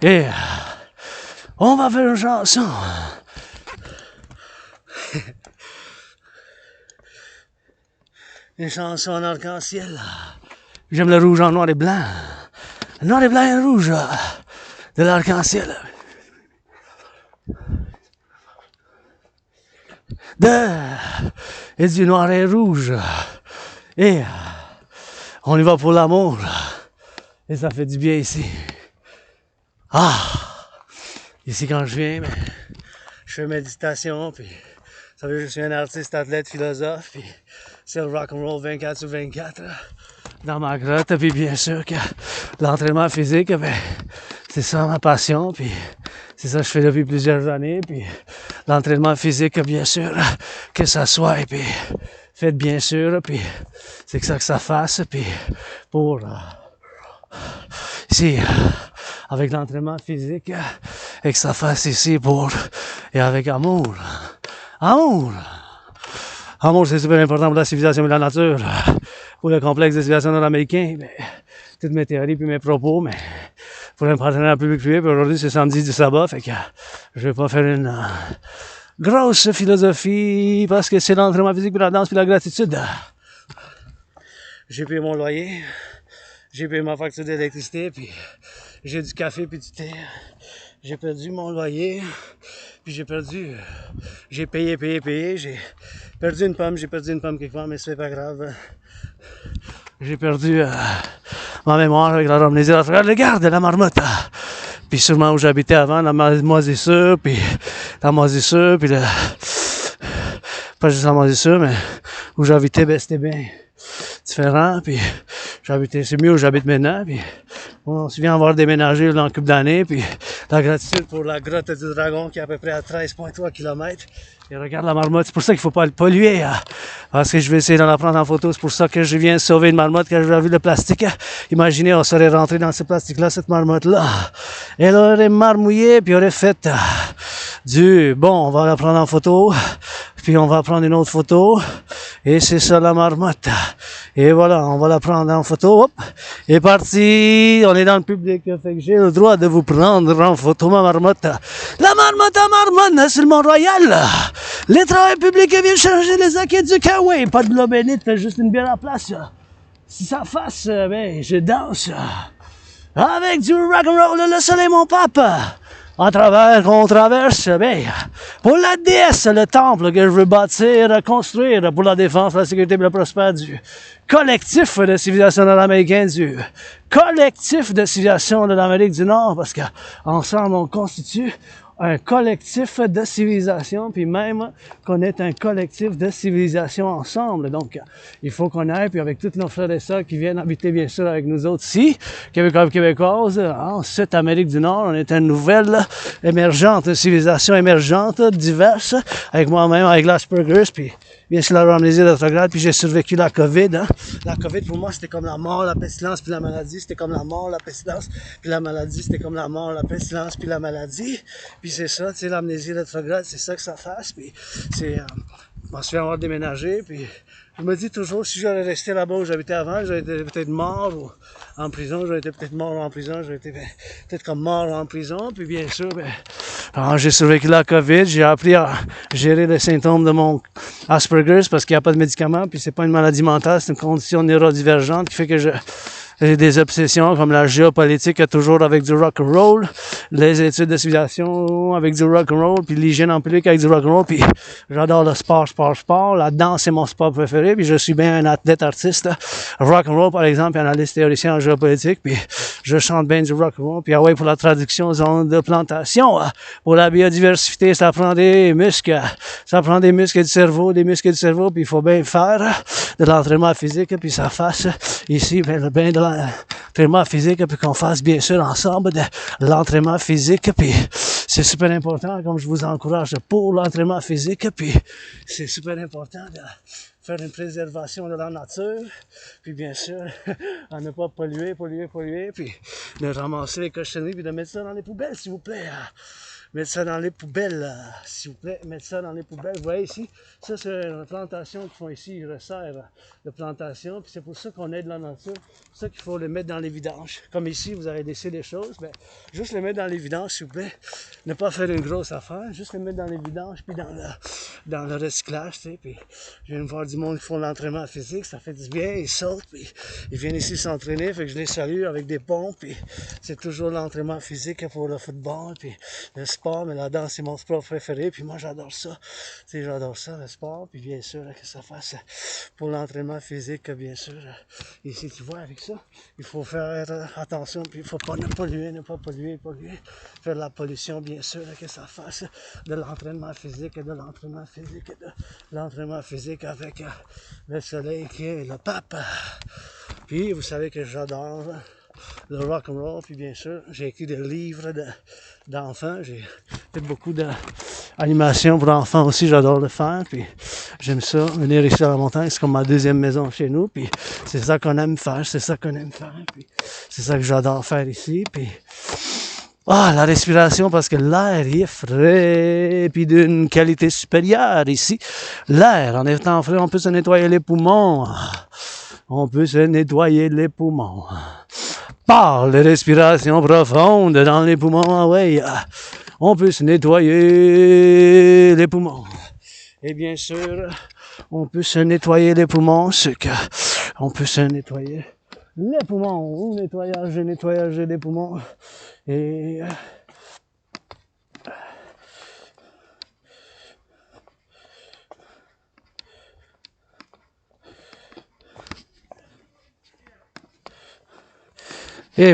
Et on va faire une chanson. Une chanson en arc-en-ciel. J'aime le rouge en noir et blanc. Le noir et blanc et le rouge de l'arc-en-ciel. Et du noir et rouge. Et on y va pour l'amour. Et ça fait du bien ici. Ah! Ici quand je viens, je fais méditation, puis ça veut dire que je suis un artiste, athlète, philosophe, puis c'est le rock-and-roll 24/24 dans ma grotte, puis bien sûr que l'entraînement physique, c'est ça ma passion, puis c'est ça que je fais depuis plusieurs années, puis l'entraînement physique, bien sûr, que ça soit, et puis faites bien sûr, puis c'est que ça fasse, puis pour ici, avec l'entraînement physique, et que ça fasse ici pour, et avec amour. Amour! Amour, c'est super important pour la civilisation et la nature, pour le complexe de civilisation nord-américain, toutes mes théories puis mes propos, mais pour un partenariat public-privé, puis aujourd'hui c'est samedi du Sabbath, fait que je vais pas faire une grosse philosophie, parce que c'est l'entraînement physique, puis la danse, puis la gratitude. J'ai payé mon loyer, j'ai payé ma facture d'électricité, puis j'ai du café puis du thé. J'ai perdu mon loyer, puis j'ai payé, j'ai perdu une pomme quelque part, mais c'est pas grave. J'ai perdu ma mémoire avec la amnésie. Regarde la marmotte, puis sûrement où j'habitais avant, la moisissure, puis pas juste la moisissure, mais où j'habitais, c'était bien différent, puis c'est mieux où j'habite maintenant, puis on se vient avoir déménagé dans une couple d'années, puis la gratitude pour la grotte du dragon qui est à peu près à 13,3 km. Et regarde la marmotte, c'est pour ça qu'il faut pas le polluer, parce que je vais essayer d'en la prendre en photo, c'est pour ça que je viens sauver une marmotte quand j'ai vu le plastique. Imaginez, on serait rentré dans ce plastique-là, cette marmotte-là. Elle aurait marmouillé, puis aurait fait bon, on va la prendre en photo, puis on va prendre une autre photo, et c'est ça la marmotte. Et voilà, on va la prendre en photo, hop, et parti, on est dans le public, fait que j'ai le droit de vous prendre en photo, ma marmotte. La marmotte à Marmonne, sur le Mont-Royal. Les travailleurs publics viennent changer les acquis du Kawaii, pas de l'eau bénite, juste une bière à place. Si ça fasse, je danse. Avec du rock-and-roll, le soleil, mon pape. À travers qu'on traverse, pour la déesse, le temple que je veux bâtir, construire pour la défense, la sécurité et le prospère du collectif de civilisation de l'Américain, du collectif de civilisation de l'Amérique du Nord, parce qu'ensemble, on constitue un collectif de civilisation, puis même qu'on est un collectif de civilisation ensemble. Donc, il faut qu'on aille, puis avec tous nos frères et sœurs qui viennent habiter, bien sûr, avec nous autres ici, Québécois et Québécoises, en cette Amérique du Nord, on est une nouvelle émergente, civilisation émergente, diverse, avec moi-même, avec l'Asperger's, puis bien sûr la amnésie rétrograde, puis j'ai survécu la COVID. La COVID, pour moi, c'était comme la mort, la pestilence, puis la maladie. C'était comme la mort, la pestilence, puis la maladie. C'était comme la mort, la pestilence, puis la maladie. Puis c'est ça, tu sais, l'amnésie rétrograde, c'est ça que ça fasse. Puis c'est... je m'en suis avoir déménagé, puis je me dis toujours, si j'aurais resté là-bas où j'habitais avant, j'aurais été peut-être mort ou en prison, j'aurais été peut-être mort en prison, j'aurais été peut-être comme mort en prison, puis bien sûr, alors j'ai survécu la COVID, j'ai appris à gérer les symptômes de mon Asperger's parce qu'il n'y a pas de médicaments, puis c'est pas une maladie mentale, c'est une condition neurodivergente qui fait que j'ai des obsessions comme la géopolitique toujours avec du rock-and-roll, les études de civilisation avec du rock-and-roll, puis l'hygiène en public avec du rock-and-roll, puis j'adore le sport. La danse, c'est mon sport préféré, puis je suis bien un athlète artiste. Rock-and-roll, par exemple, analyste théoricien en géopolitique, puis je chante bien du rock-and-roll, puis pour la traduction, zone de plantation, pour la biodiversité, ça prend des muscles, du cerveau, puis il faut bien faire de l'entraînement physique, puis ça fasse ici, le bain de l'entraînement physique, puis qu'on fasse bien sûr ensemble de l'entraînement physique, puis c'est super important, comme je vous encourage pour l'entraînement physique, puis c'est super important de faire une préservation de la nature, puis bien sûr, à ne pas polluer, puis de ramasser les cochonneries, puis de mettre ça dans les poubelles, s'il vous plaît. mettre ça dans les poubelles, s'il vous plaît, mettre ça dans les poubelles. Vous voyez ici, ça c'est une plantation qu'ils font ici, ils resserrent de plantation, puis c'est pour ça qu'on aide la nature, c'est pour ça qu'il faut les mettre dans les vidanges. Comme ici, vous avez laissé des choses, ben, juste les mettre dans les vidanges, s'il vous plaît, ne pas faire une grosse affaire, juste les mettre dans les vidanges, puis dans le recyclage, tu sais, puis je viens de voir du monde qui font l'entraînement physique, ça fait du bien, ils sautent, puis ils viennent ici s'entraîner, fait que je les salue avec des pompes, puis c'est toujours l'entraînement physique pour le football, puis le sport, mais la danse c'est mon sport préféré, puis moi j'adore ça, tu sais, j'adore ça, le sport, puis bien sûr que ça fasse pour l'entraînement physique, bien sûr, ici tu vois avec ça, il faut faire attention, puis il faut pas ne pas polluer, faire de la pollution, bien sûr, que ça fasse de l'entraînement physique, et de l'entraînement physique, et de l'entraînement physique avec le soleil qui est le pape. Puis vous savez que j'adore le rock&roll, puis bien sûr, j'ai écrit des livres d'enfants, j'ai fait beaucoup d'animation pour enfants aussi, j'adore le faire, puis j'aime ça, venir ici à la montagne, c'est comme ma deuxième maison chez nous, puis c'est ça qu'on aime faire, puis c'est ça que j'adore faire ici, puis la respiration, parce que l'air est frais, puis d'une qualité supérieure ici. L'air, en étant frais, on peut se nettoyer les poumons. On peut se nettoyer les poumons. Par les respirations profondes dans les poumons, on peut se nettoyer les poumons. Et bien sûr, on peut se nettoyer les poumons, on peut se nettoyer les poumons, nettoyage des poumons. Et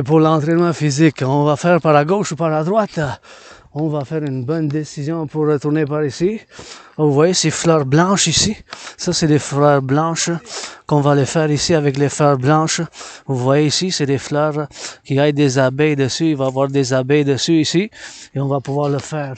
pour l'entraînement physique, on va faire par la gauche ou par la droite. On va faire une bonne décision pour retourner par ici. Vous voyez ces fleurs blanches ici? Ça, c'est des fleurs blanches qu'on va les faire ici avec les fleurs blanches. Vous voyez ici, c'est des fleurs qui ont des abeilles dessus. Il va y avoir des abeilles dessus ici. Et on va pouvoir le faire.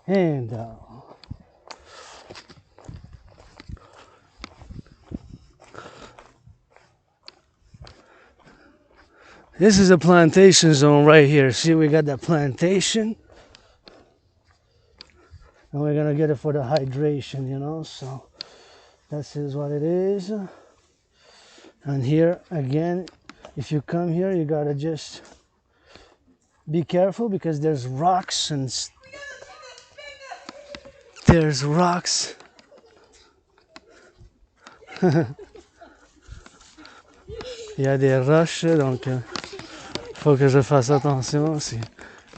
And this is a plantation zone right here. See, we got the plantation. And we're going to get it for the hydration, you know. So, this is what it is. And here, again, if you come here, you got to just be careful because there's rocks and there's rocks. Il y a des roches, donc faut que je fasse attention. Si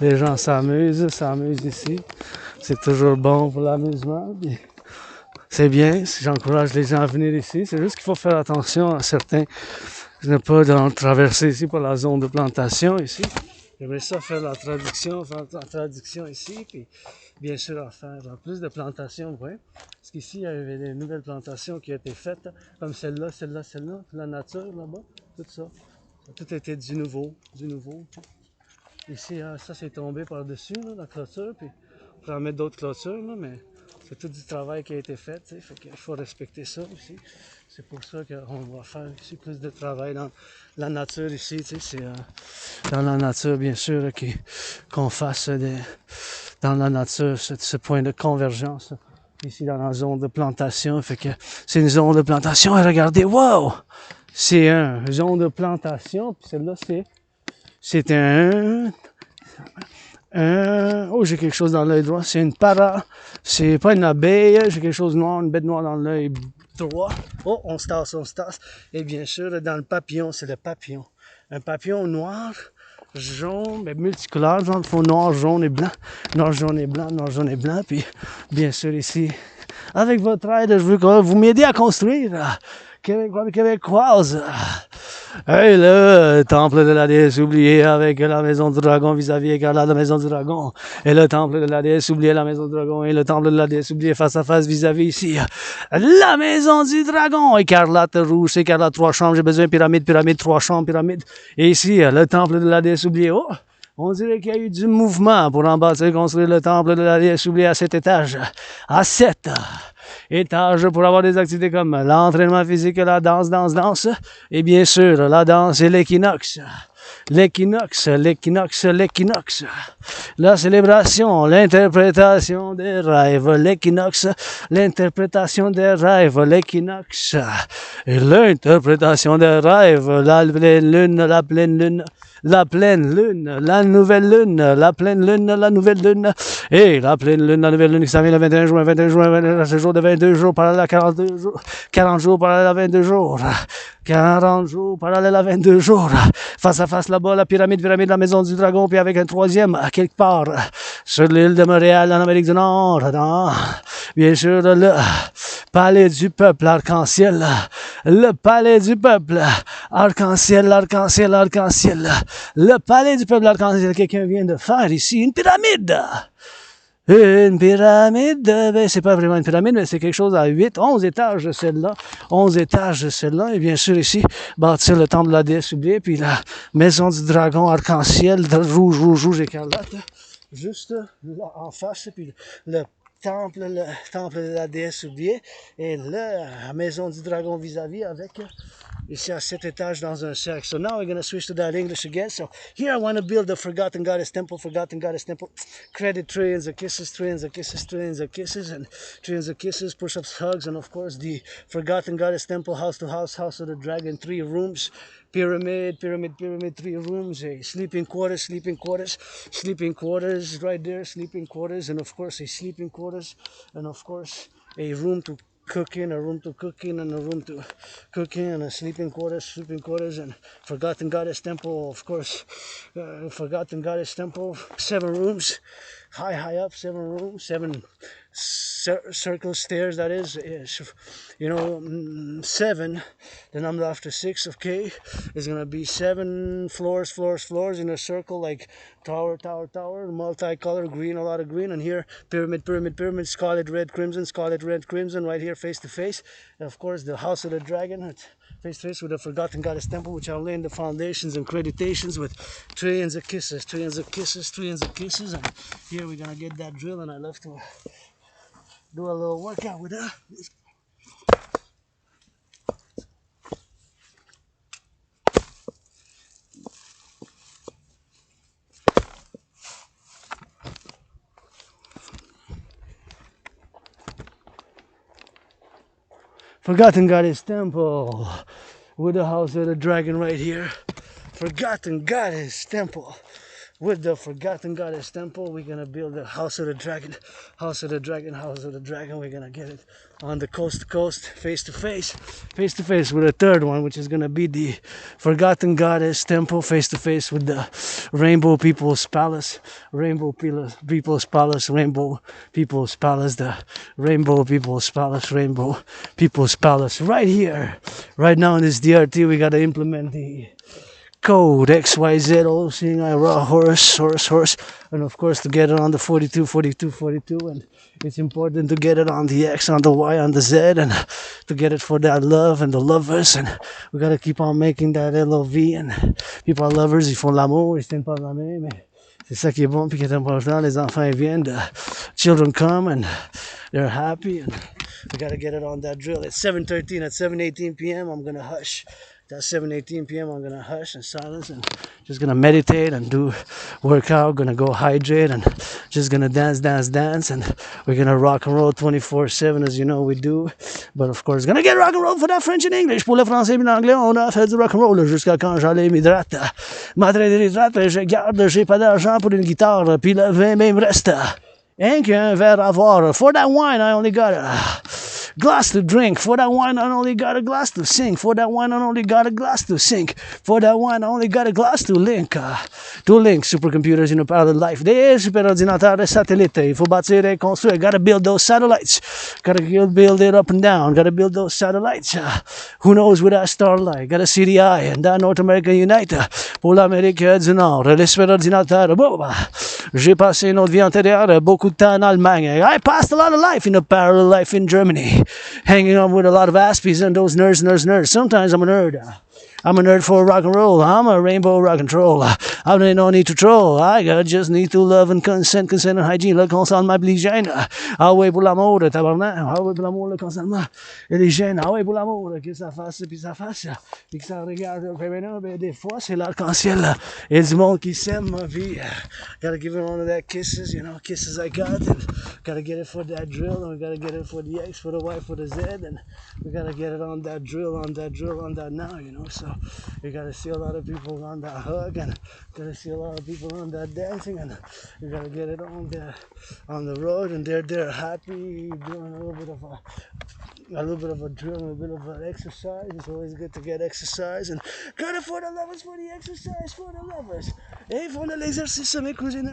les gens s'amusent ici, c'est toujours bon pour l'amusement. C'est bien, j'encourage les gens à venir ici. C'est juste qu'il faut faire attention à certains, ne pas traverser ici par la zone de plantation ici. J'aimerais ça faire la traduction ici, puis bien sûr à faire plus de plantations, ouais. Parce qu'ici, il y avait des nouvelles plantations qui ont été faites, comme celle-là, la nature là-bas, tout ça. Tout était du nouveau. Ici, ça c'est tombé par-dessus, la clôture, puis on pourrait en mettre d'autres clôtures, là, mais c'est tout du travail qui a été fait, fait qu'il faut respecter ça aussi. C'est pour ça qu'on va faire ici plus de travail dans la nature ici, c'est dans la nature bien sûr qu'on fasse dans la nature ce point de convergence ici dans la zone de plantation, fait que c'est une zone de plantation et regardez, wow! C'est une zone de plantation, puis celle-là c'est j'ai quelque chose dans l'œil droit, c'est une c'est pas une abeille, j'ai quelque chose de noir, une bête noire dans l'œil droit. Oh, on se tasse. Et bien sûr, dans le papillon, c'est le papillon. Un papillon noir, jaune, mais multicolore, genre, il faut noir, jaune et blanc. Noir, jaune et blanc. Puis, bien sûr, ici, avec votre aide, je veux que vous m'aidiez à construire Québécois et Québécoises. Hey, le temple de la déesse oublié avec la maison du dragon vis-à-vis écarlate la maison du dragon. Et le temple de la déesse oublié la maison du dragon. Et le temple de la déesse oublié face à face vis-à-vis ici. La maison du dragon. Écarlate rouge, écarlate 3 chambres. J'ai besoin de pyramide, pyramide, 3 chambres, pyramide. Et ici, le temple de la déesse oublié. Oh! On dirait qu'il y a eu du mouvement pour en bâtir, construire le temple de la déesse oubliée à 7 étages. À 7 étages pour avoir des activités comme l'entraînement physique, la danse, et bien sûr, la danse et l'équinoxe. L'équinoxe, la célébration, l'interprétation des rêves, l'équinoxe, l'interprétation des rêves, l'équinoxe, et l'interprétation des rêves, la pleine lune, la nouvelle lune, la pleine lune, la nouvelle lune, et la pleine lune, la nouvelle lune qui s'en vient le 21 juin, 21 jours de 22 jours, parallèle à 42 jours, 40 jours, parallèle à 22 jours, 40 jours, parallèle à 22 jours, face à face là-bas, la pyramide, la maison du dragon, puis avec un troisième, à quelque part, sur l'île de Montréal, en Amérique du Nord, non? Bien sûr, le palais du peuple, arc-en-ciel, le palais du peuple, arc-en-ciel, le palais du peuple, arc-en-ciel, quelqu'un vient de faire ici une pyramide. Une pyramide, ben, c'est pas vraiment une pyramide, mais c'est quelque chose à 11 étages de celle-là. 11 étages de celle-là. Et bien sûr, ici, bâtir le temple de la déesse oubliée, puis la maison du dragon arc-en-ciel, rouge écarlate. Juste là, en face, puis le temple de la déesse oubliée, et la maison du dragon vis-à-vis avec, ici à 7 étages dans un cercle. So now we're going to switch to that English again. So here I want to build the Forgotten Goddess Temple, credit trillions of kisses, and trillions of kisses, push-ups, hugs, and of course the Forgotten Goddess Temple, house to house of the dragon, 3 rooms, pyramid, 3 rooms, a sleeping quarters right there, sleeping quarters, and of course a sleeping quarters, and of course a room to cook in, a room to cook in, and a room to cook in, and a sleeping quarters, and Forgotten Goddess Temple, of course, Forgotten Goddess Temple, 7 rooms, high up, 7 rooms, 7 circle stairs, that is, 7, the number after 6 of K is going to be 7 floors in a circle, like tower, multicolor, green, a lot of green, and here, pyramid, scarlet, red, crimson, right here, face to face, and of course, the house of the dragon, face to face with the Forgotten Goddess Temple, which I'll lay in the foundations and creditations with trillions of kisses, and here we're going to get that drill, and I love to do a little workout with her. Forgotten Goddess Temple with the house of the dragon right here. Forgotten Goddess Temple. With the Forgotten Goddess Temple, we're going to build the house of the dragon. We're going to get it on the coast to coast, face to face with a third one, which is going to be the Forgotten Goddess Temple, face to face with the Rainbow People's Palace, the Rainbow People's Palace, right here, right now in this DRT. We got to implement the code XYZ, all seeing I raw horse, and of course to get it on the 42, and it's important to get it on the X, on the Y, on the Z, and to get it for that love and the lovers, and we gotta keep on making that LOV, and people are lovers, ils font l'amour, ils se tiennent pas la main, mais c'est ça qui est bon, puis qui est important, les enfants viennent, the children come, and they're happy, and we gotta get it on that drill. It's 7:13, at 7:18 p.m. I'm gonna hush. At 7:18 p.m. I'm gonna hush in silence and just gonna meditate and do workout, gonna go hydrate and just gonna dance, and we're gonna rock and roll 24/7 as you know we do. But of course, gonna get rock and roll for that French and English. Pour le français et l'anglais, on a fait du rock and roll jusqu'à quand j'allais m'hydrate. M'hydrate, je garde, j'ai pas d'argent pour une guitare, puis le vin même reste. Rien qu'un verre à voir. For that wine, I only got glass to drink. For that wine, I only got a glass to sing. For that wine, I only got a glass to sink. For that wine, I only got a glass to link. Supercomputers in a parallel life. Des superordinateurs satellites. Il faut bâtir et construire. Gotta build those satellites. Gotta build it up and down. Gotta build those satellites. Who knows where that starlight? Gotta see the eye and that North American Unite. Pour l'Amérique du Nord. Les superordinateurs. J'ai passé une autre vie antérieure. Beaucoup de temps en Allemagne. I passed a lot of life in a parallel life in Germany. Hanging out with a lot of aspies and those nerds. Sometimes I'm a nerd. I'm a nerd for rock and roll. I'm a rainbow rock and troll. I don't need to troll. I just need to love and consent and hygiene. Le consent m'obligène. Ah ouais pour l'amour, tabarnak. Ah ouais pour l'amour, le consentement. Et les gènes. Ah ouais pour l'amour, que ça fasse, puis ça fasse. Puis que ça regarde. Ben, des fois, c'est l'arc-en-ciel. Il y a du monde qui s'aime, ma vie. Gotta give it one of that kisses, kisses I got. And gotta get it for that drill. And we gotta get it for the X, for the Y, for the Z. And we gotta get it on that drill, on that now, So you gotta see a lot of people on that hug, and gotta see a lot of people on that dancing, and you gotta get it on the road, and they're happy doing a little bit of a drill, a bit of an exercise. It's always good to get exercise, and got it for the lovers, for the exercise, for the lovers. Hey, for l'exercice, mes cousines.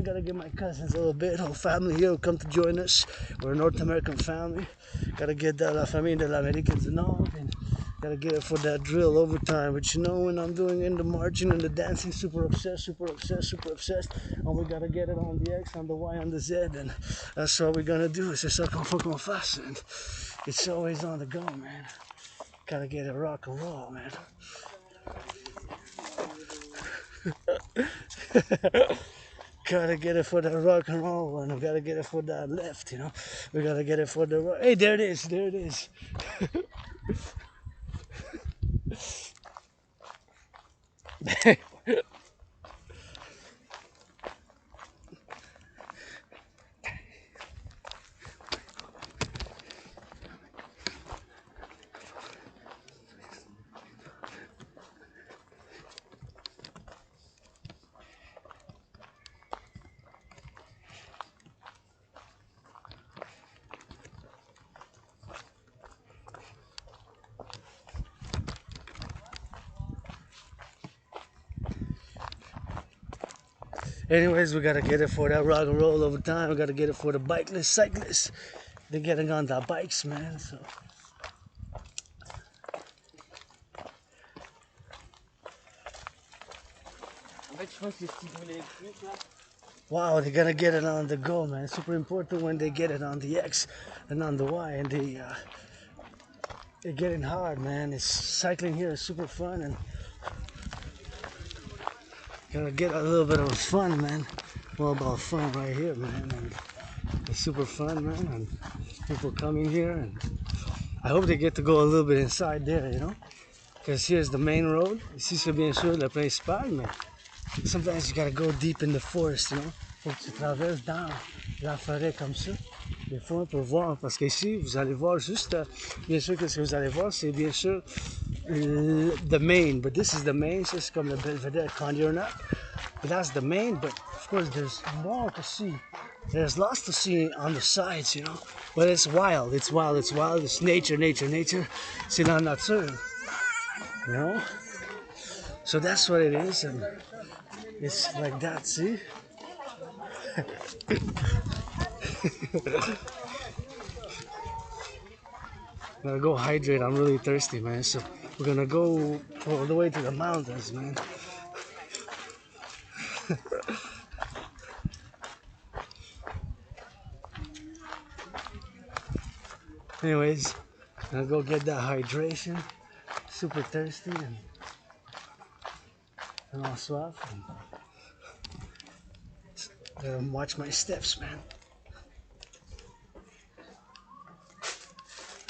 Gotta get my cousins a little bit, whole family here who come to join us. We're a North American family. Gotta get la famille de l'Américain du Nord, and gotta get it for that drill overtime. But when I'm doing in the marching and the dancing, super obsessed. And we gotta get it on the X, on the Y, on the Z, and that's what we're gonna do. C'est ça qu'on faut qu'on fasse. And it's always on the go, man. Gotta get it rock and roll, man. Gotta get it for that rock and roll, and we gotta get it for that left, We gotta get it for the right. Hey, there it is. Anyways, we gotta get it for that rock and roll over time. We gotta get it for the bikeless cyclists. They're getting on their bikes, man. So. Wow, they're gonna get it on the go, man. Super important when they get it on the X and on the Y, and they're getting hard, man. It's cycling here is super fun, and gonna get a little bit of fun, man. All about fun right here, man. And it's super fun, man. And people coming here, and I hope they get to go a little bit inside there, Because here's the main road. Ici c'est bien sûr le principal, mais sometimes you gotta go deep in the forest, Faut que tu traverses dans la forêt comme ça. Des fois on peut voir, parce qu'ici vous allez voir juste, bien sûr que ce que vous allez voir, c'est bien sûr the main, but this is the main, ça c'est comme le belvédère Condirnac. But that's the main, but of course there's more to see. There's lots to see on the sides, But it's wild, it's nature. C'est la nature, So that's what it is, and it's like that, see? Gotta go hydrate, I'm really thirsty, man, so we're gonna go all the way to the mountains, man. Anyways, gonna go get that hydration, super thirsty, and all soif, and gotta watch my steps, man.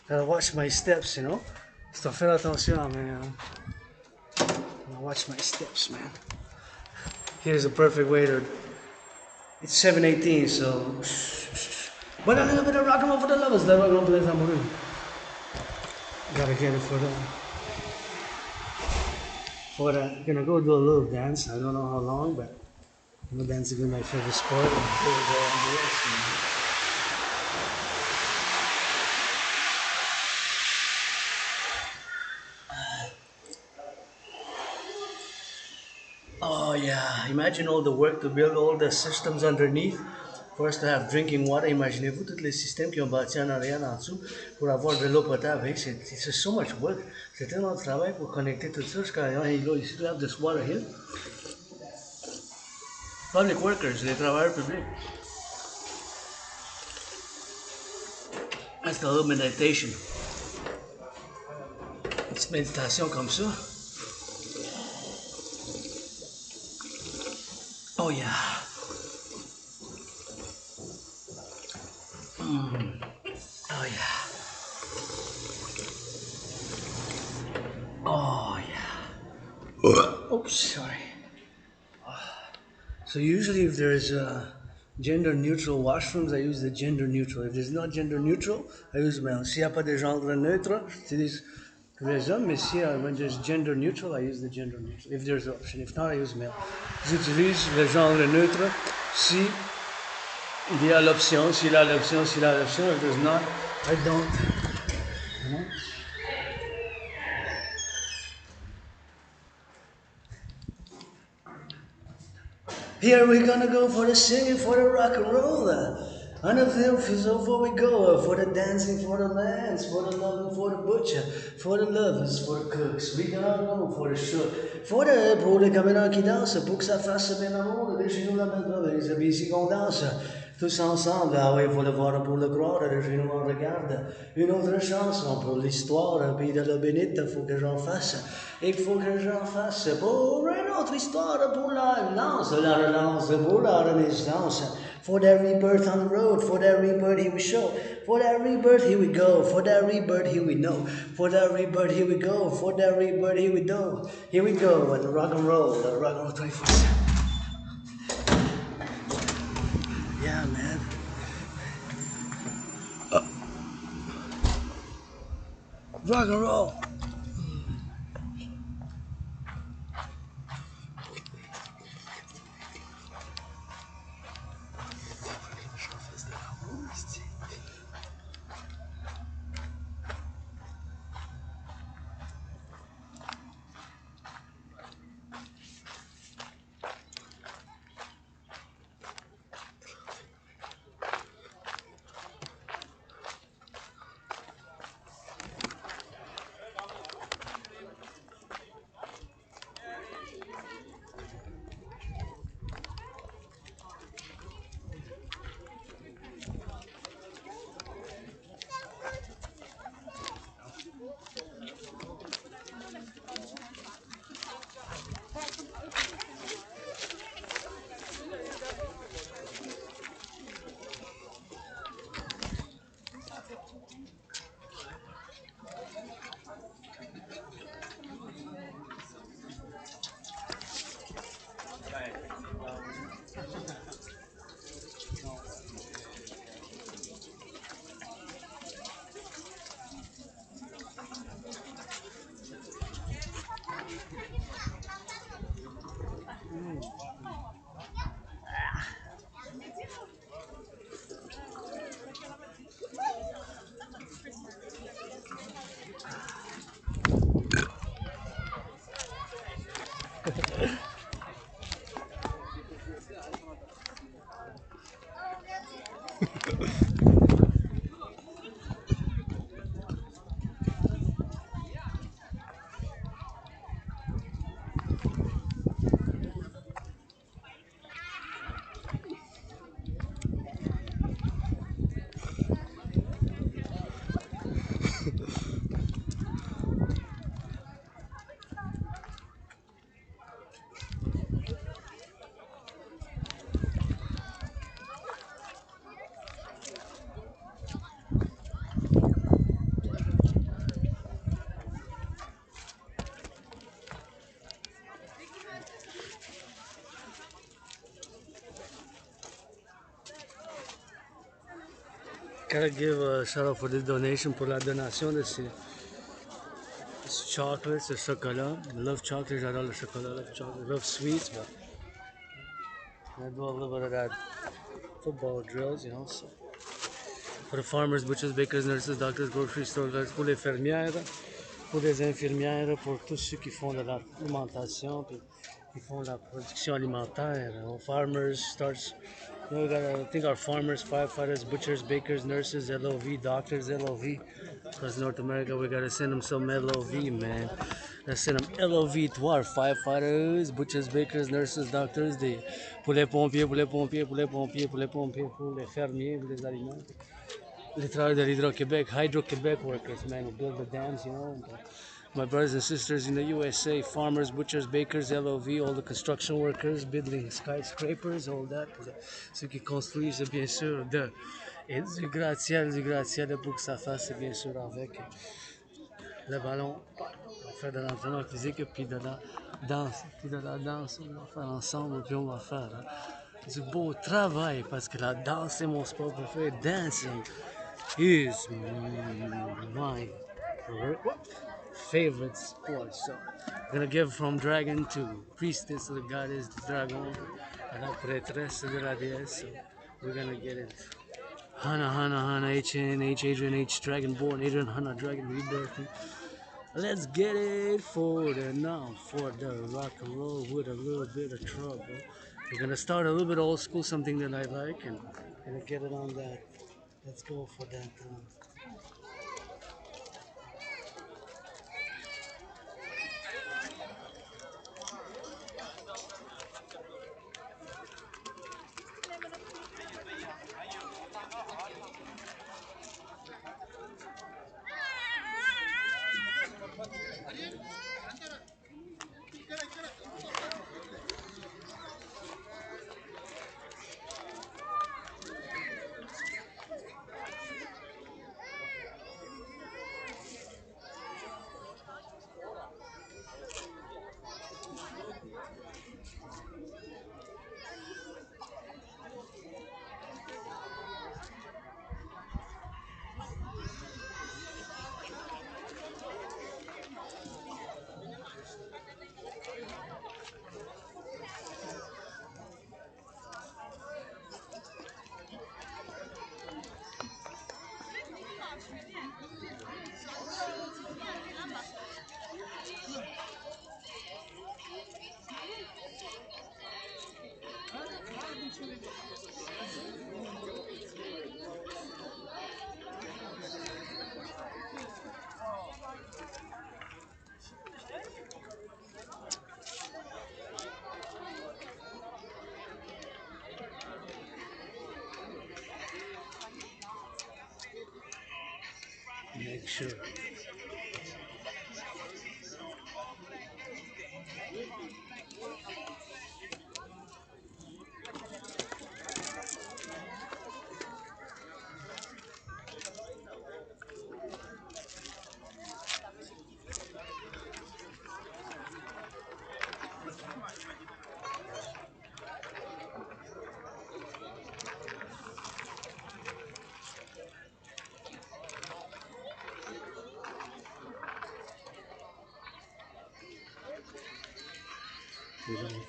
Gotta watch my steps, So faire attention, man. Gotta watch my steps, man. Here's a perfect way to. It's 7:18, so. But a little bit of rock and roll for the lovers. The rock and roll for the amoureux. Gotta get it for them. For that, gonna go do a little dance. I don't know how long, but I'm gonna dance with my favorite sport. And yeah, imagine all the work to build all the systems underneath. For us to have drinking water, imaginez-vous tous les systèmes qui ont bâti en arrière, en dessous, pour avoir de l'eau potable. Hey, c'est so much work. C'est tellement de travail pour connecter tout ça jusqu'à là. Ici, to have this water here. Public workers, les travailleurs publics. That's the little meditation. Petite méditation comme ça. Oh yeah. Oh yeah. Oh yeah. Oops, sorry. So usually if there's gender neutral washrooms, I use the gender neutral. If there's not gender neutral, I use male. S'il n'y a pas de genre neutre, j'utilise les hommes, mais si when there's gender neutral, I use the gender neutral. If there's an option. If not, I use male. J'utilise le genre neutre si il y a l'option, s'il a l'option, s'il a l'option. If there's not, I don't. You know? Here we're gonna go for the singing, for the rock and roll. And of them, so for we go, for the dancing, for the dance, for the loving, for the butcher, for the lovers, for the cooks. We gonna go for the show, pour les caméras qui dansent, pour que ça fasse bien l'amour. De chez nous la belle les habits ici qu'on danse. Tous ensemble, ah oui, faut le voir pour le croire, de chez nous on regarde une autre chanson pour l'histoire, puis de la bénite, faut que j'en fasse, il faut que j'en fasse pour une autre histoire, pour la relance, pour la renaissance, for that rebirth on the road, for that rebirth here we show, for that rebirth here we go, for that rebirth here we know, for that rebirth here we go, for that rebirth here we go, and the rock and roll 24/7. Yeah, man. Rock and roll. Gotta give a shout out for this donation, pour la donation de ces chocolates, ce chocolat. I love chocolate, j'adore le chocolat, love chocolate, love sweets, but I do a little bit of that football drills, you know. So for the farmers, butchers, bakers, nurses, doctors, grocery stores, pour les fermières, pour les infirmières, pour tous ceux qui font de l'alimentation, puis Ils font la production alimentaire. Our farmers starts. We gotta think our farmers, firefighters, butchers, bakers, nurses, LOV, doctors, LOV. Because North America, we gotta send them some LOV, man. Let's send them LOV to our firefighters, butchers, bakers, nurses, doctors, pour les pompiers, pour les pompiers, pour les pompiers, pour les pompiers, pour les fermiers, pour les aliments. Les travailleurs de l'Hydro-Québec, Hydro-Québec workers, man, who build the dams, you know. My brothers and sisters in the USA, farmers, butchers, bakers, LOV, all the construction workers, building skyscrapers, all that. Ceux qui construisent, bien sûr, et du gratte-ciel pour que ça fasse, bien sûr, avec le ballon. On va faire de l'entraînement physique, puis de la danse. Puis de la danse, on va faire ensemble, puis on va faire du beau travail, parce que la danse, c'est mon sport préféré. Dancing is my favorite sport. So I'm gonna give from dragon to priestess to the goddess dragon, a la prêtresse de la déesse. So we're gonna get it. Hana Hana Hana HN H Adrian H Dragonborn Adrian Hana Dragon Rebirth. Let's get it for the now for the rock and roll with a little bit of trouble. We're gonna start a little bit old school, something that I like, and gonna get it on that. Let's go for that. Make sure. We don't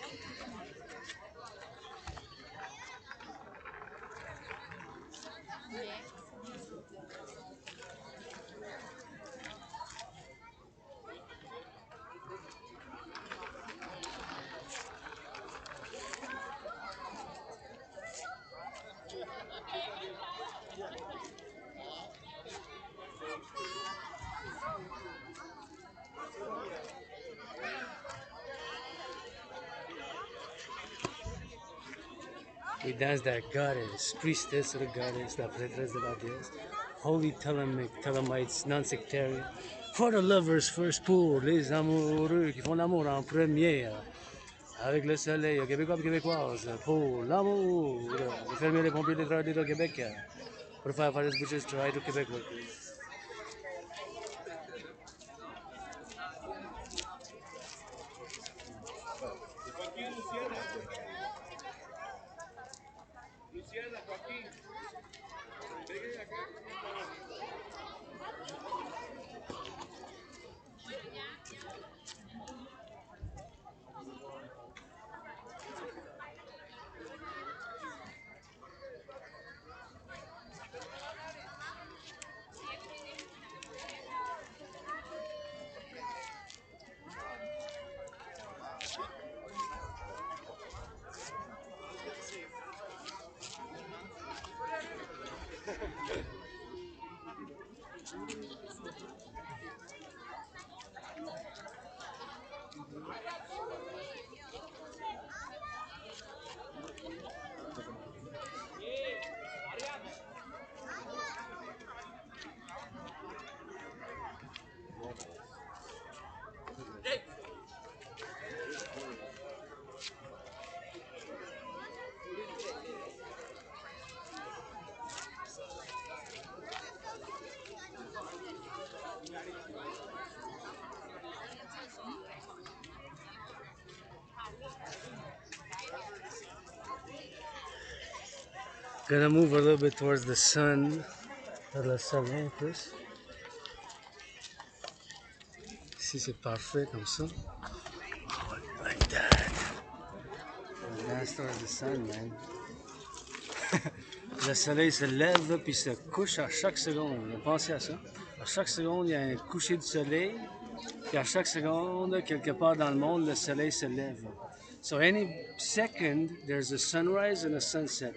We dance that goddess, priestess of the goddess, la prêtresse de la déesse, holy telemites, non-sectarian, for the lovers first pour, les amoureux qui font l'amour en première, avec le soleil, québécois et québécoises, pour l'amour, les fermiers, les pompiers, les travailleurs du Québec, pour faire les bouchers, travailleurs du Québec. Gonna move a little bit towards the sun. Vers le soleil plus. Ici c'est parfait comme ça. Oh, like that. Dance towards the sun, man. Le soleil se lève puis se couche à chaque seconde. Pensez à ça. À chaque seconde, il y a un coucher du soleil. Puis à chaque seconde, quelque part dans le monde, le soleil se lève. So any second, there's a sunrise and a sunset.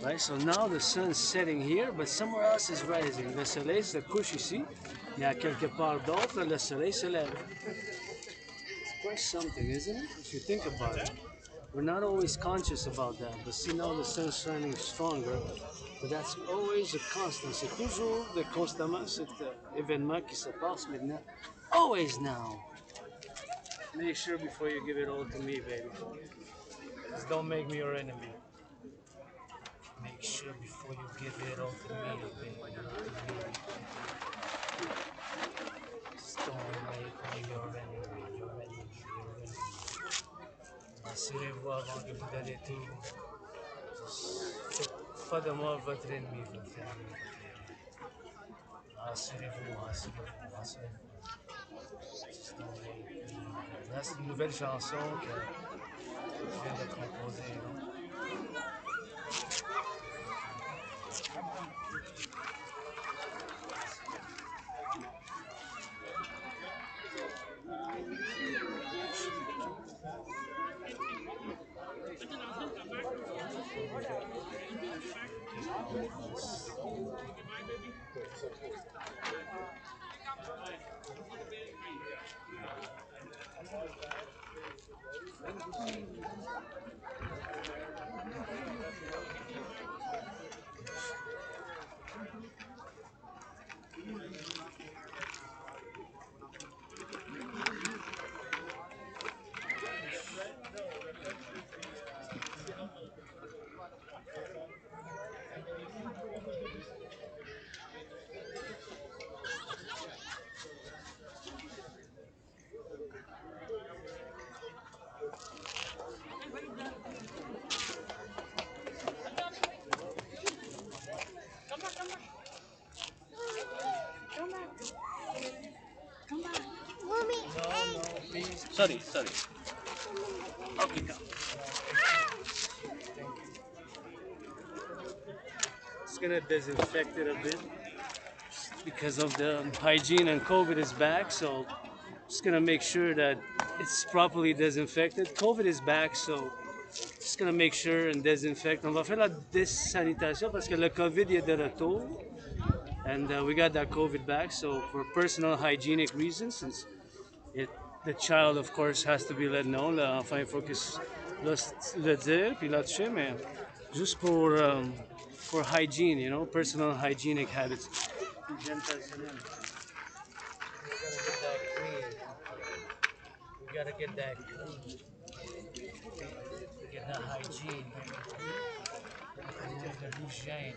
Right? So now the sun's setting here, but somewhere else is rising. Le soleil se couche ici, mais à quelque part d'autre, le soleil se lève. It's quite something, isn't it? If you think about it. We're not always conscious about that, but see now the sun's shining stronger. But that's always a constant. C'est toujours de constamment cet événement qui se passe maintenant. Always now. Make sure before you give it all to me, baby. Just don't make me your enemy. Make sure before you give it all to me, baby. Just don't make me your enemy, your enemy, your enemy. Rassurez-vous avant de vous donner tout. Faites pas de moi votre ennemi, votre ennemi. Rassurez-vous, rassurez-vous, rassurez-vous. Just don't make me. Là, c'est une nouvelle chanson que je viens de composer. Non? Sorry, sorry. Okay, come. It's gonna disinfect it a bit because of the hygiene and COVID is back, so just gonna make sure that it's properly disinfected. COVID is back, so just gonna make sure and disinfect. On va faire la désanitation parce que le COVID est de retour, and we got that COVID back. So for personal hygienic reasons, since the child, of course, has to be let know. L'enfant, il faut que le dire, puis là dessus, mais juste for hygiene, you know, personal hygienic habits. Hygiène personnelle. We gotta get that clean. Get that hygiene. The hygiene.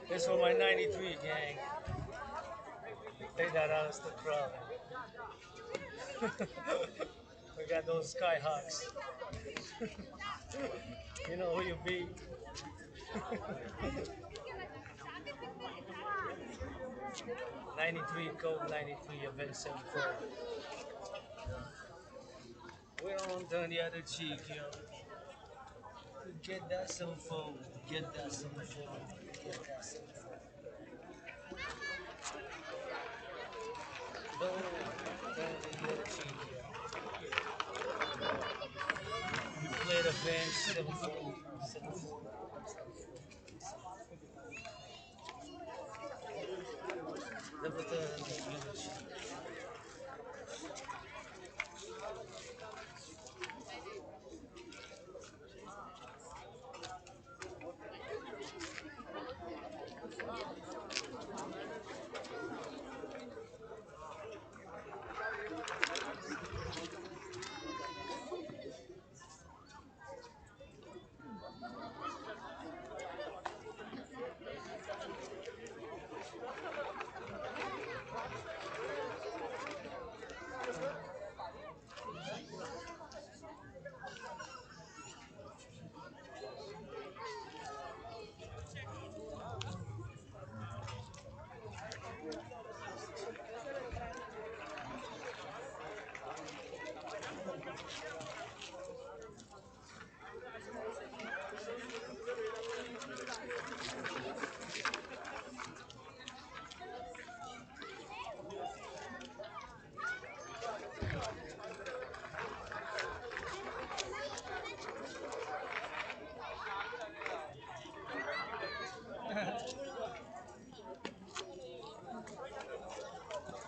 This for my 93 gang. They got us the crowd. We got those Skyhawks. You know who you be. 93 code 93 event 74. We're on the other cheek, yo. Get that cell phone. Get that cell phone. Get that cell phone. Don't turn the other cheek, yo. We played a band 74. 74. Never turn the other cheek.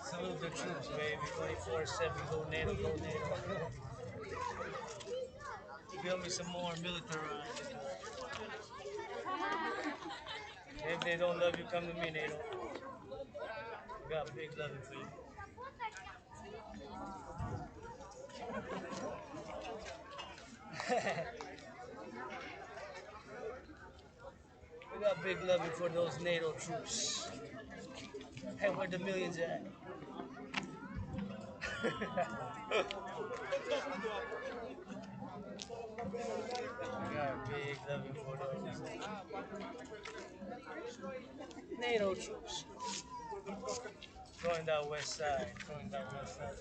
Salute the troops, baby. 24/7. Go NATO, go NATO. Build me some more militarized. If they don't love you, come to me, NATO. Got big loving for you. We got big loving for those NATO troops. Hey, where the millions at? We got big loving for those NATO troops. Going down west side. Going down west side.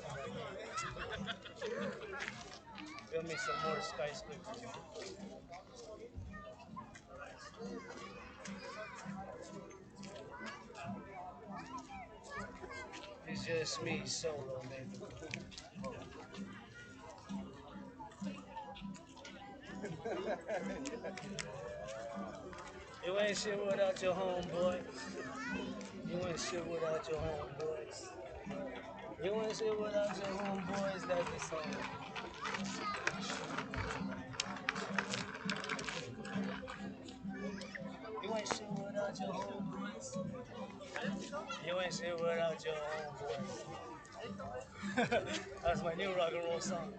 Build me some more skyscrapers. It's just me solo, baby. You ain't shit without your homeboys. You ain't shit without your homeboys. You ain't shit without your homeboys. That's the song. You ain't shit without your homeboys. You ain't shit without your homeboys. That's my new rock and roll song.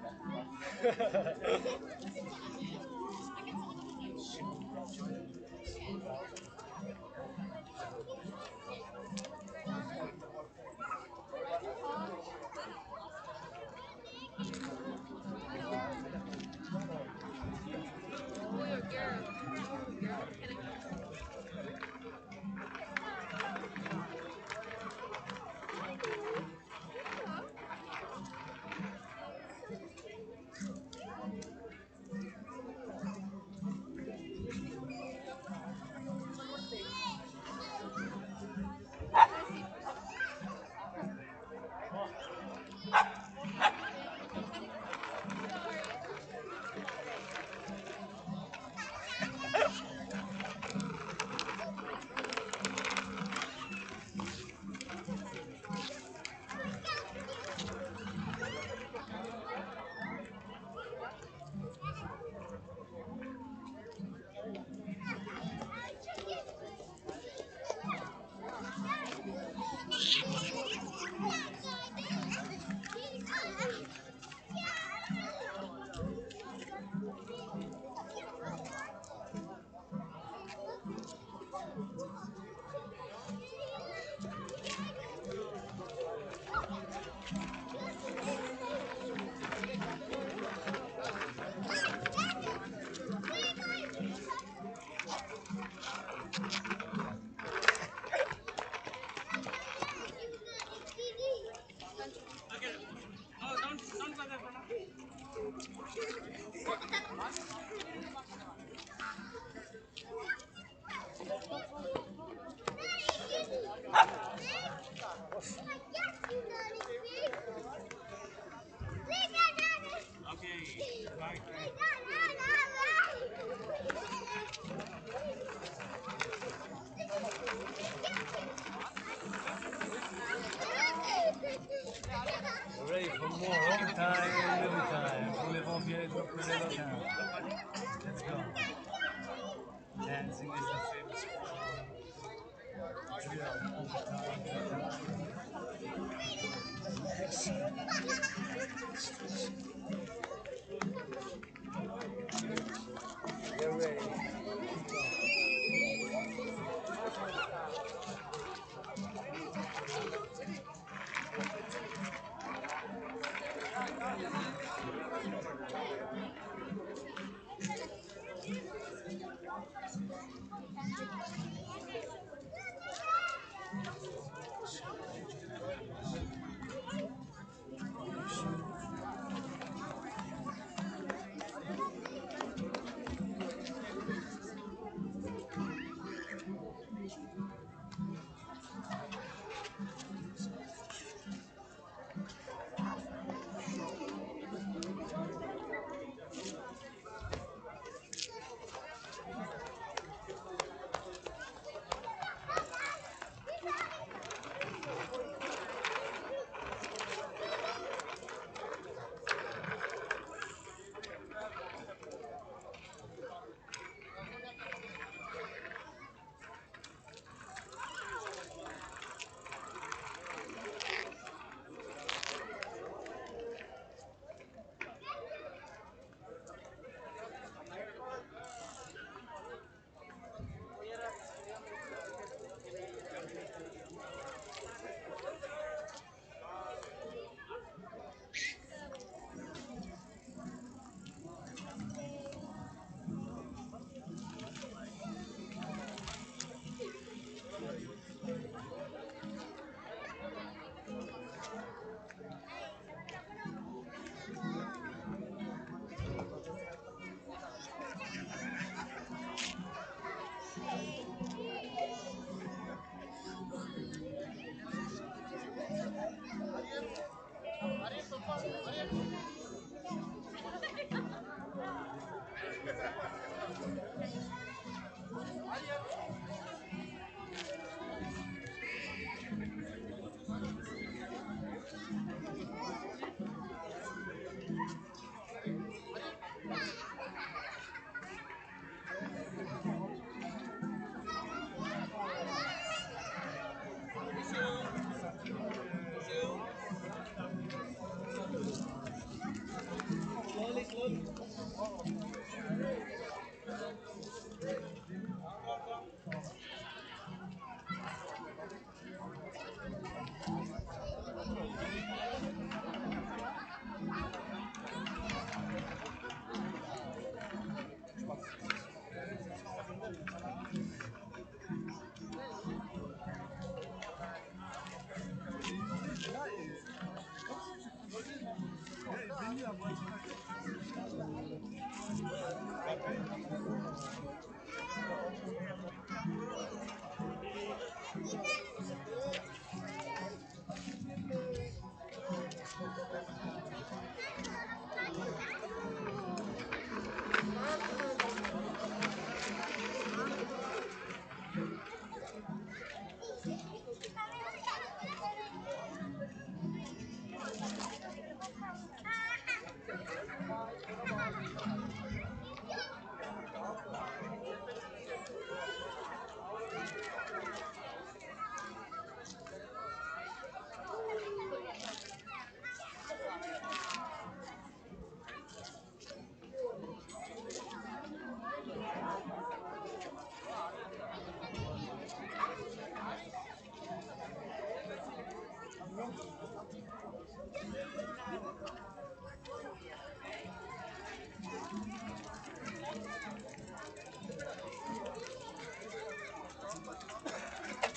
We're ready for more overtime, overtime. Voulez-vous bien prenez le temps. Let's go. Dancing is the famous form. Drill, overtime, Get ready.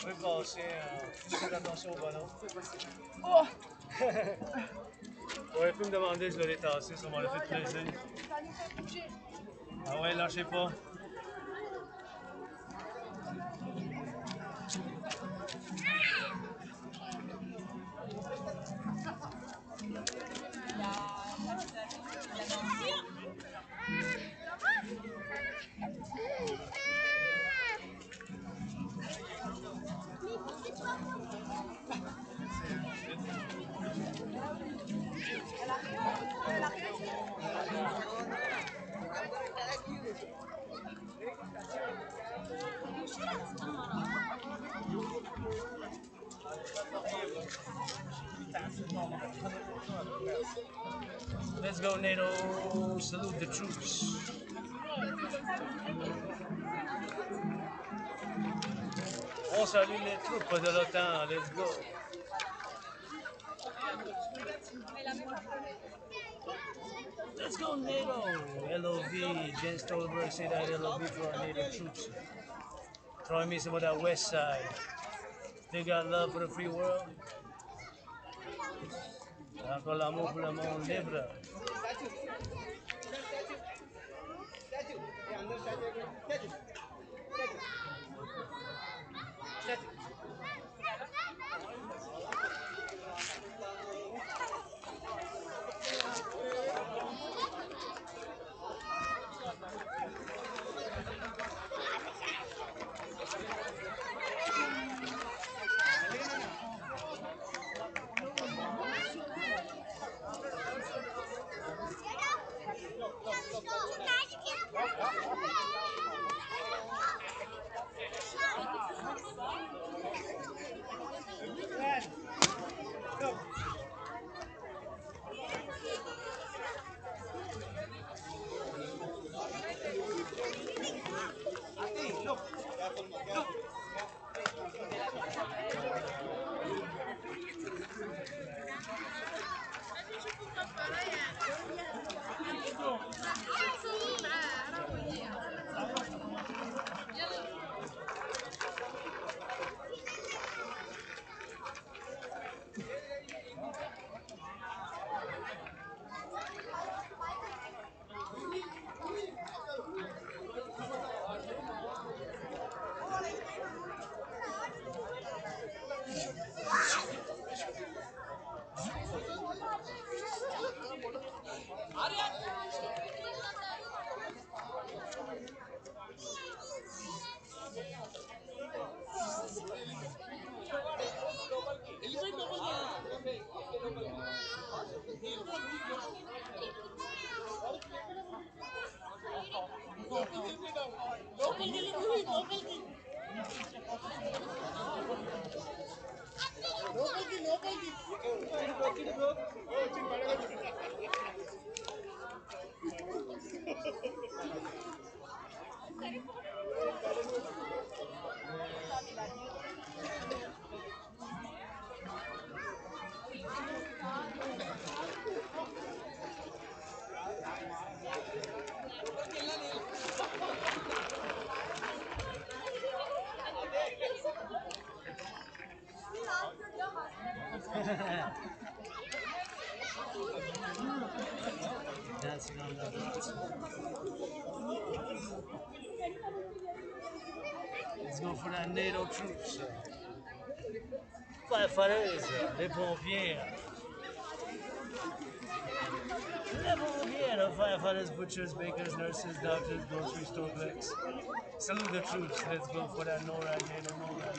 Oui, passer, faire attention au ballon. Oh! J'aurais pu me demander, je l'aurais tassé, ça m'aurait fait plaisir. Ah ouais, lâchez pas. Let's go, NATO. Salute the troops. On salue les troupes de l'OTAN. Let's go. Let's go, NATO. LOV. Jen Stolberg say that LOV for our NATO troops. Throwing me some of that west side. They got love for the free world. Encore l'amour pour le monde libre. Dancing on the beat. Let's go for that NATO troops. Firefighters, les pompiers. Les pompiers, the firefighters, butchers, bakers, nurses, doctors, grocery store clerks. Salute the troops. Let's go for that NORAD, NATO, NORAD.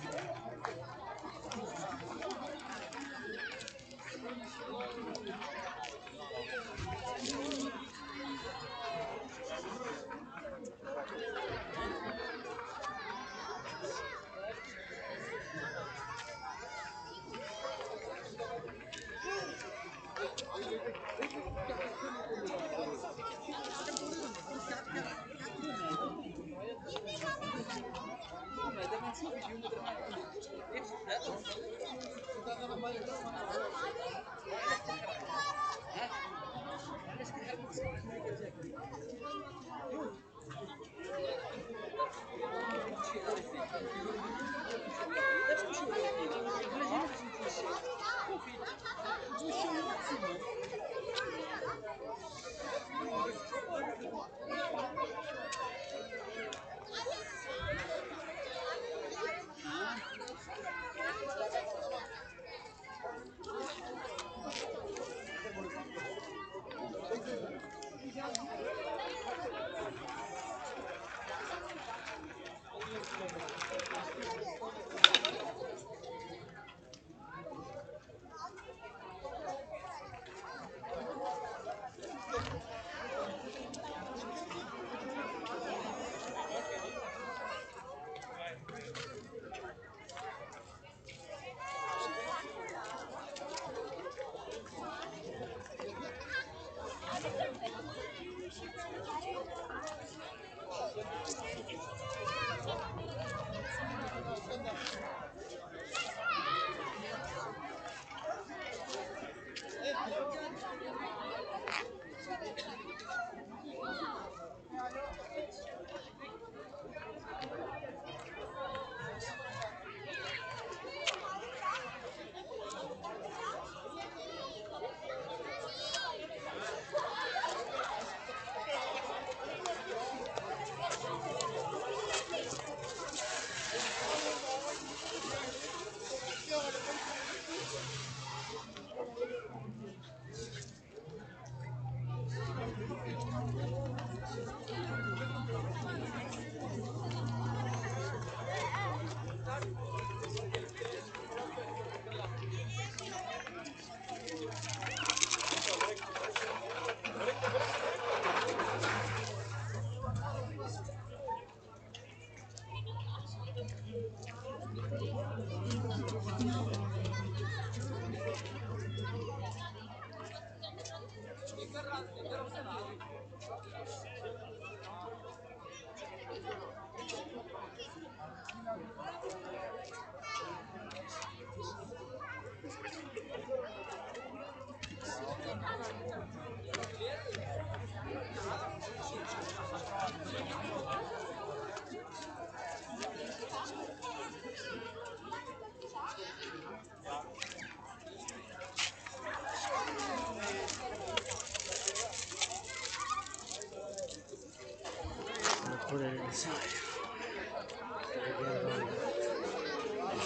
inside.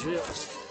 Just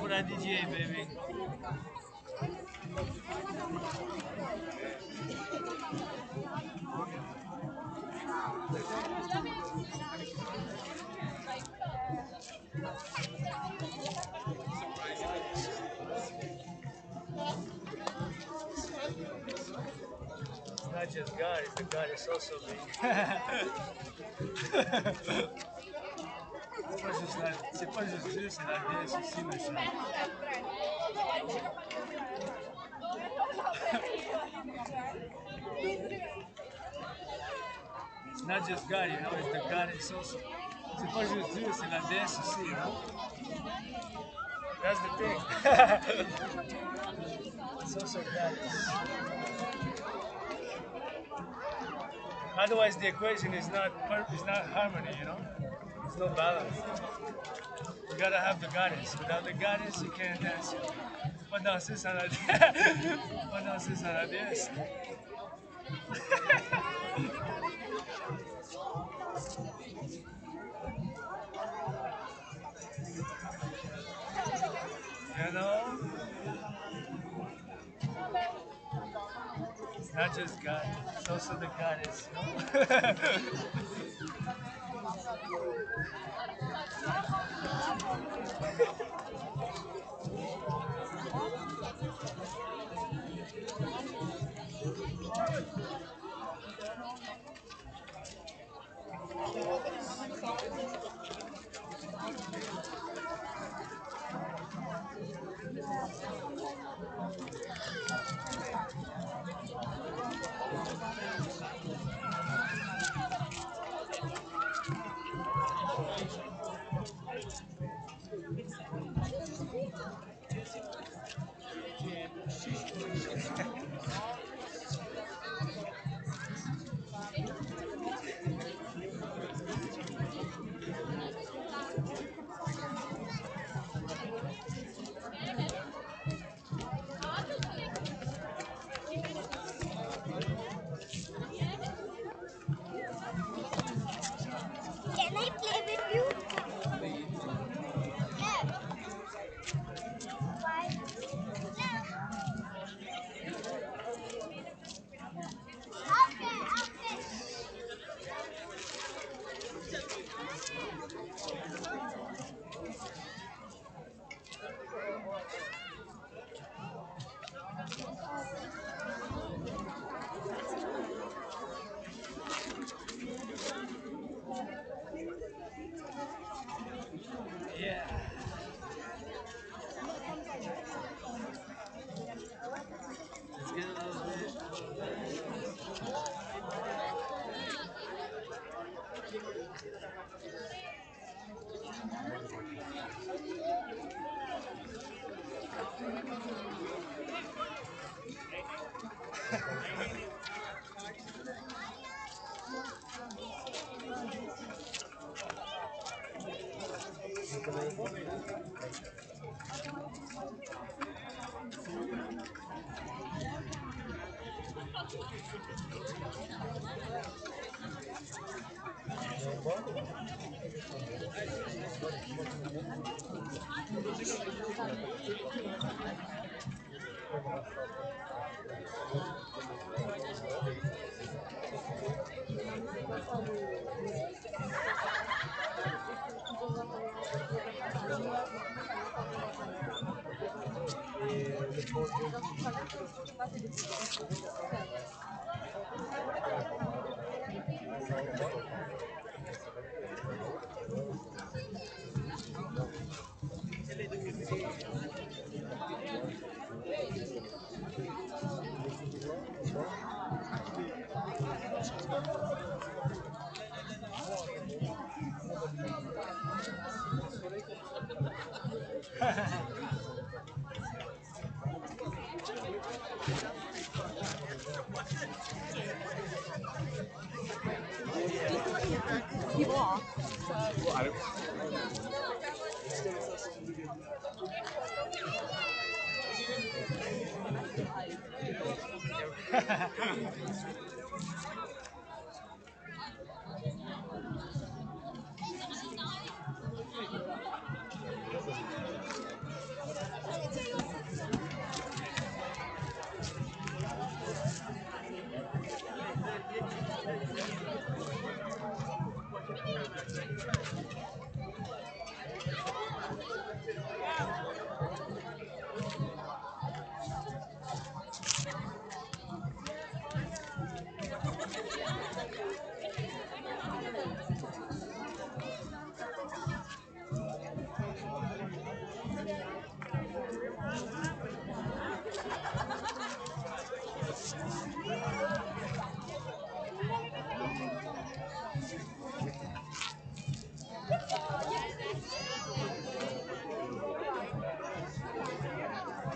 for that DJ, baby. It's not just God, it's the God is also me. C'est pas juste Dieu, c'est la déesse aussi, monsieur. It's not just God, you know, it's the God is also. C'est pas juste Dieu, c'est la déesse aussi, you know. That's the thing. It's also God. Otherwise, the equation is not harmony, you know. There's no balance. You gotta have the goddess. Without the goddess, you can't dance. Pas danser sans la pas danser sans la déesse. You know, it's not just God. It's also the goddess. You know? Can I play with you? Yeah. Why? Okay. Yeah. Let's get a little bit.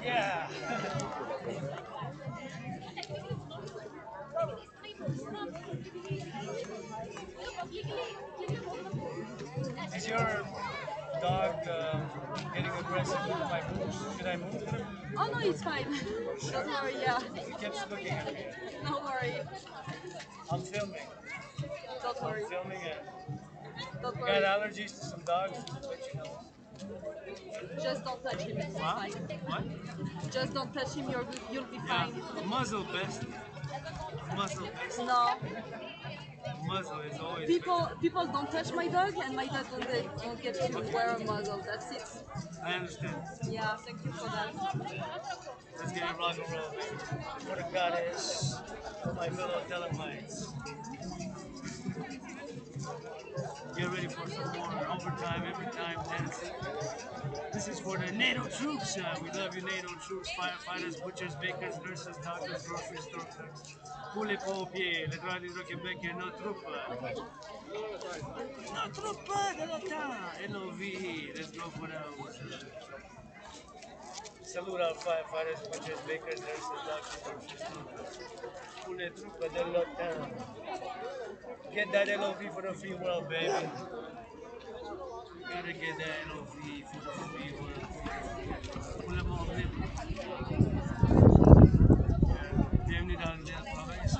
Yeah. Is your dog getting aggressive with my moves? Should I move him? Oh no, it's fine. Don't worry, yeah. He keeps looking at me. Don't worry. I'm filming. Don't I'm worry. filming and Don't got worry. allergies to some dogs. Let you know. Just don't touch him. It's Huh? fine. What? Just don't touch him. You'll be Yeah. fine. Muzzle best. Muzzle best. No. Muzzle is always People don't touch my dog, and my dog don't get to wear a muzzle. That's it. best. I understand. Yeah. Thank you for that. Let's get it rock and roll, baby. For the goddess, for my fellow Telemites. Get ready for some more overtime, every time dancing. This is for the NATO troops. We love you, NATO troops, firefighters, butchers, bakers, nurses, doctors, grocery store clerks. Pour les pompiers, le droit du Québec et nos troupes. Nos troupes de l'OTAN. LOV. Let's go for those. Salute our firefighters, butchers, bakers, nurses, doctors, grocery store clerks. Pour les troupes de l'OTAN. Get that LOV for the free world, baby. Gotta get that LOV for the free world. Pour le monde libre. Bienvenue dans la province.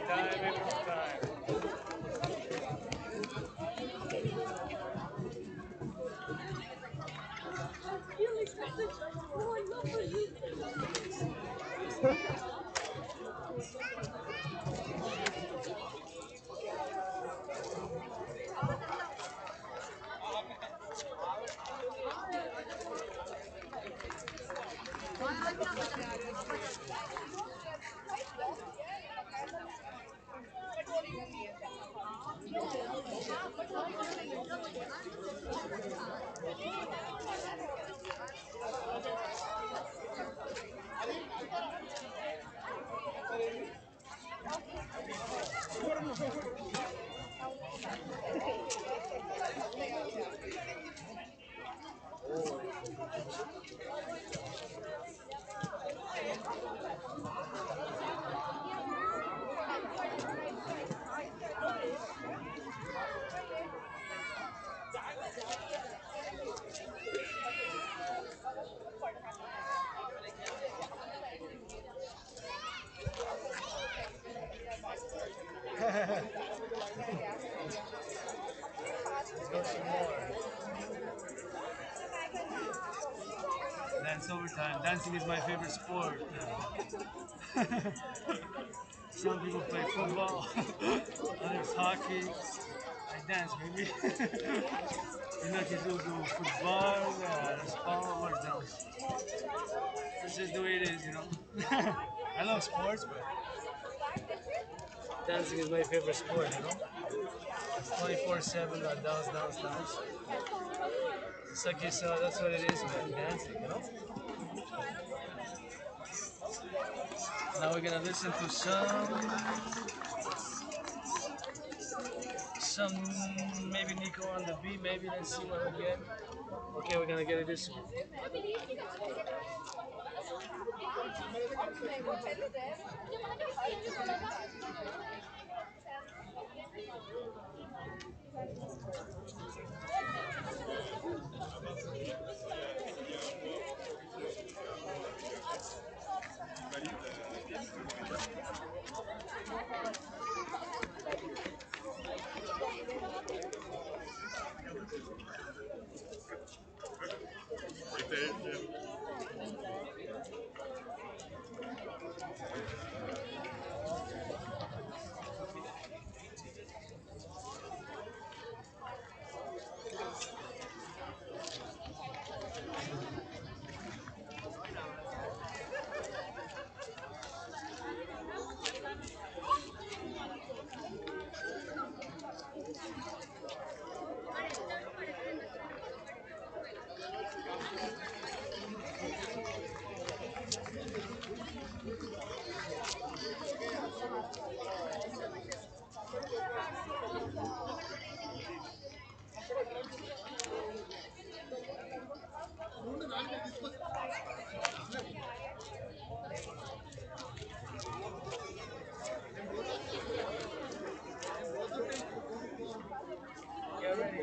Time, every time. Let's go some more. Dance overtime. Dancing is my favorite sport. Some people play football, others hockey. I dance, baby. You know, you do football, sport, what else? That's just the way it is, you know. I love sports, but dancing is my favorite sport, you know. 24/7, dance. It's like you saw, that's what it is, man. Dancing, you know. Now we're gonna listen to some maybe Nico on the beat. Maybe let's see what we get. Okay, we're gonna get it this one. Get ready.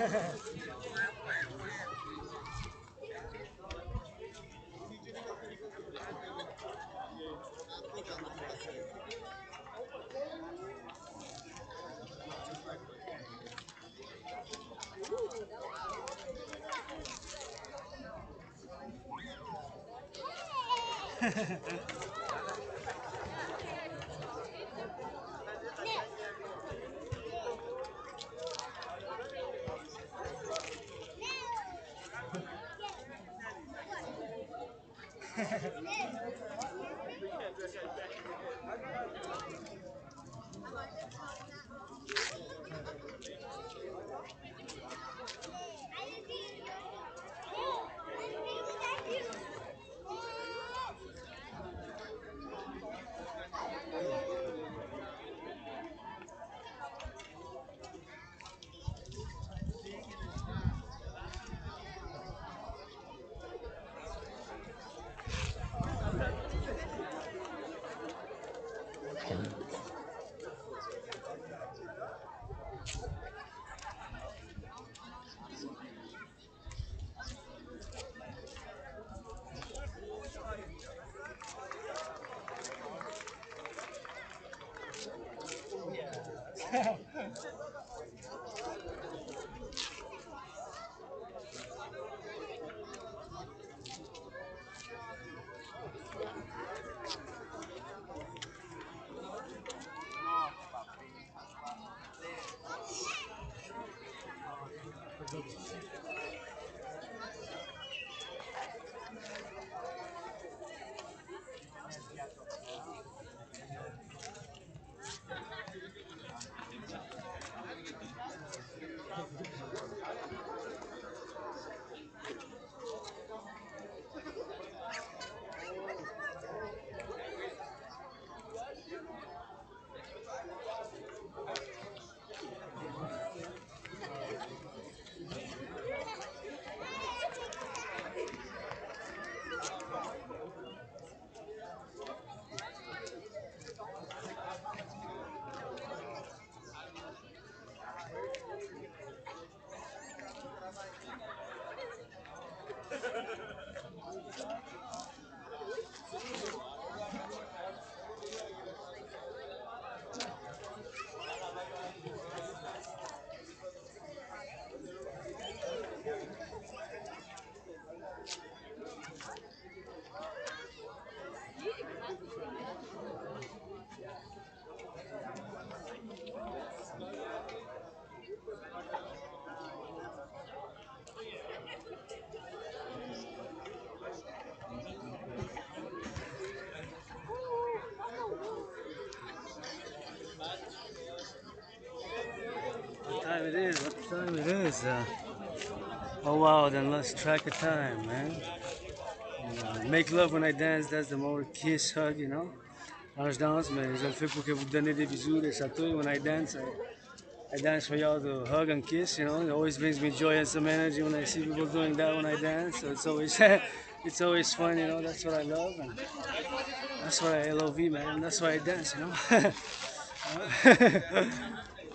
What time it is? What time it is? Oh wow, then lost track of time, man. Make love when I dance, that's the more kiss hug, you know. Quand je danse, mais je le fais pour que vous donner des bisous, des chatouilles. When I dance, I dance for y'all to hug and kiss, you know. It always brings me joy and some energy when I see people doing that when I dance. So it's always it's always fun, you know. That's what I love, and that's what I love, man. That's why I dance, you know.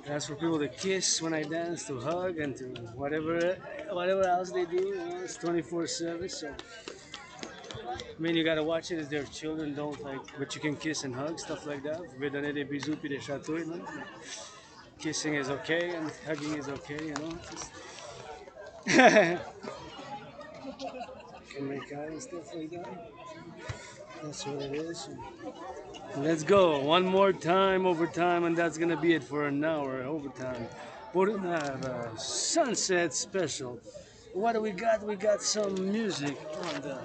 That's for people to kiss when I dance, to hug, and to whatever else they do. You know, it's 24/7. So I mean, you gotta watch it as their children don't like, but you can kiss and hug, stuff like that. Vous pouvez donner des bisous puis des chatouilles, man. Kissing is okay and hugging is okay, you know. Just can make out and stuff like that. That's what it is. Let's go. One more time, overtime, and that's gonna be it for an hour overtime. We're gonna have a sunset special. What do we got? We got some music on the.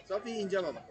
Sophie in Java.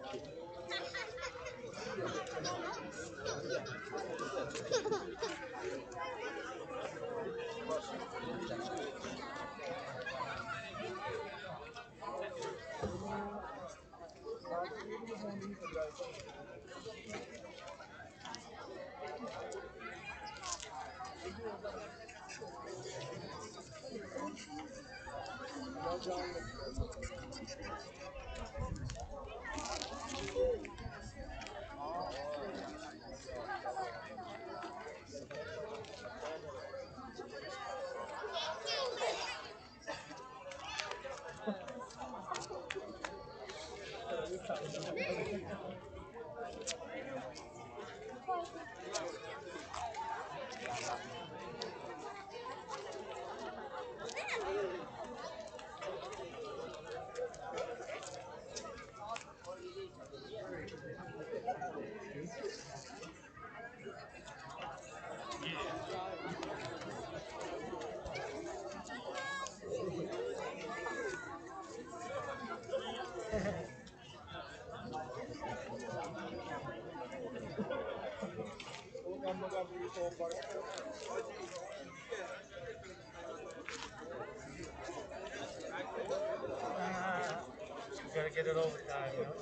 You gotta get it over time, you know?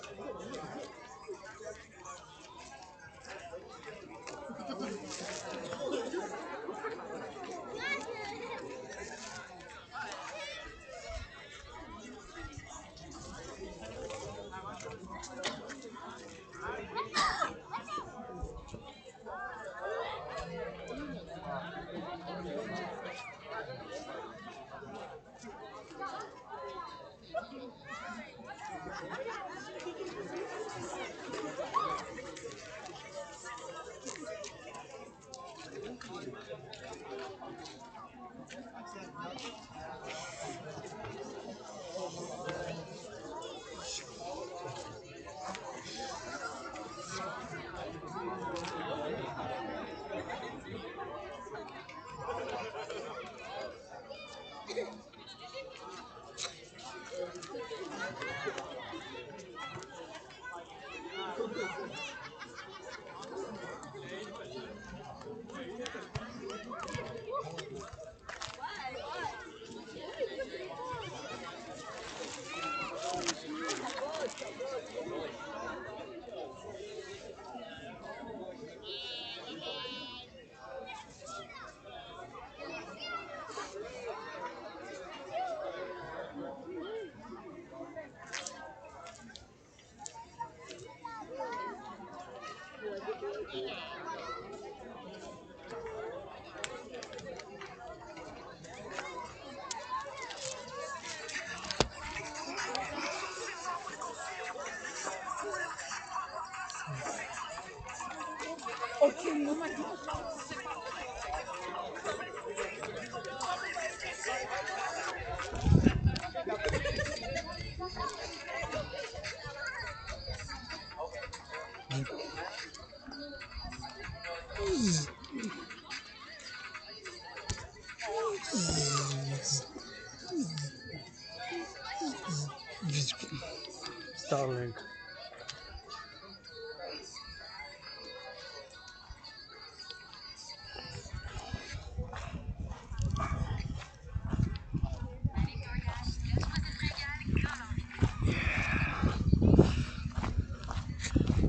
Starlink.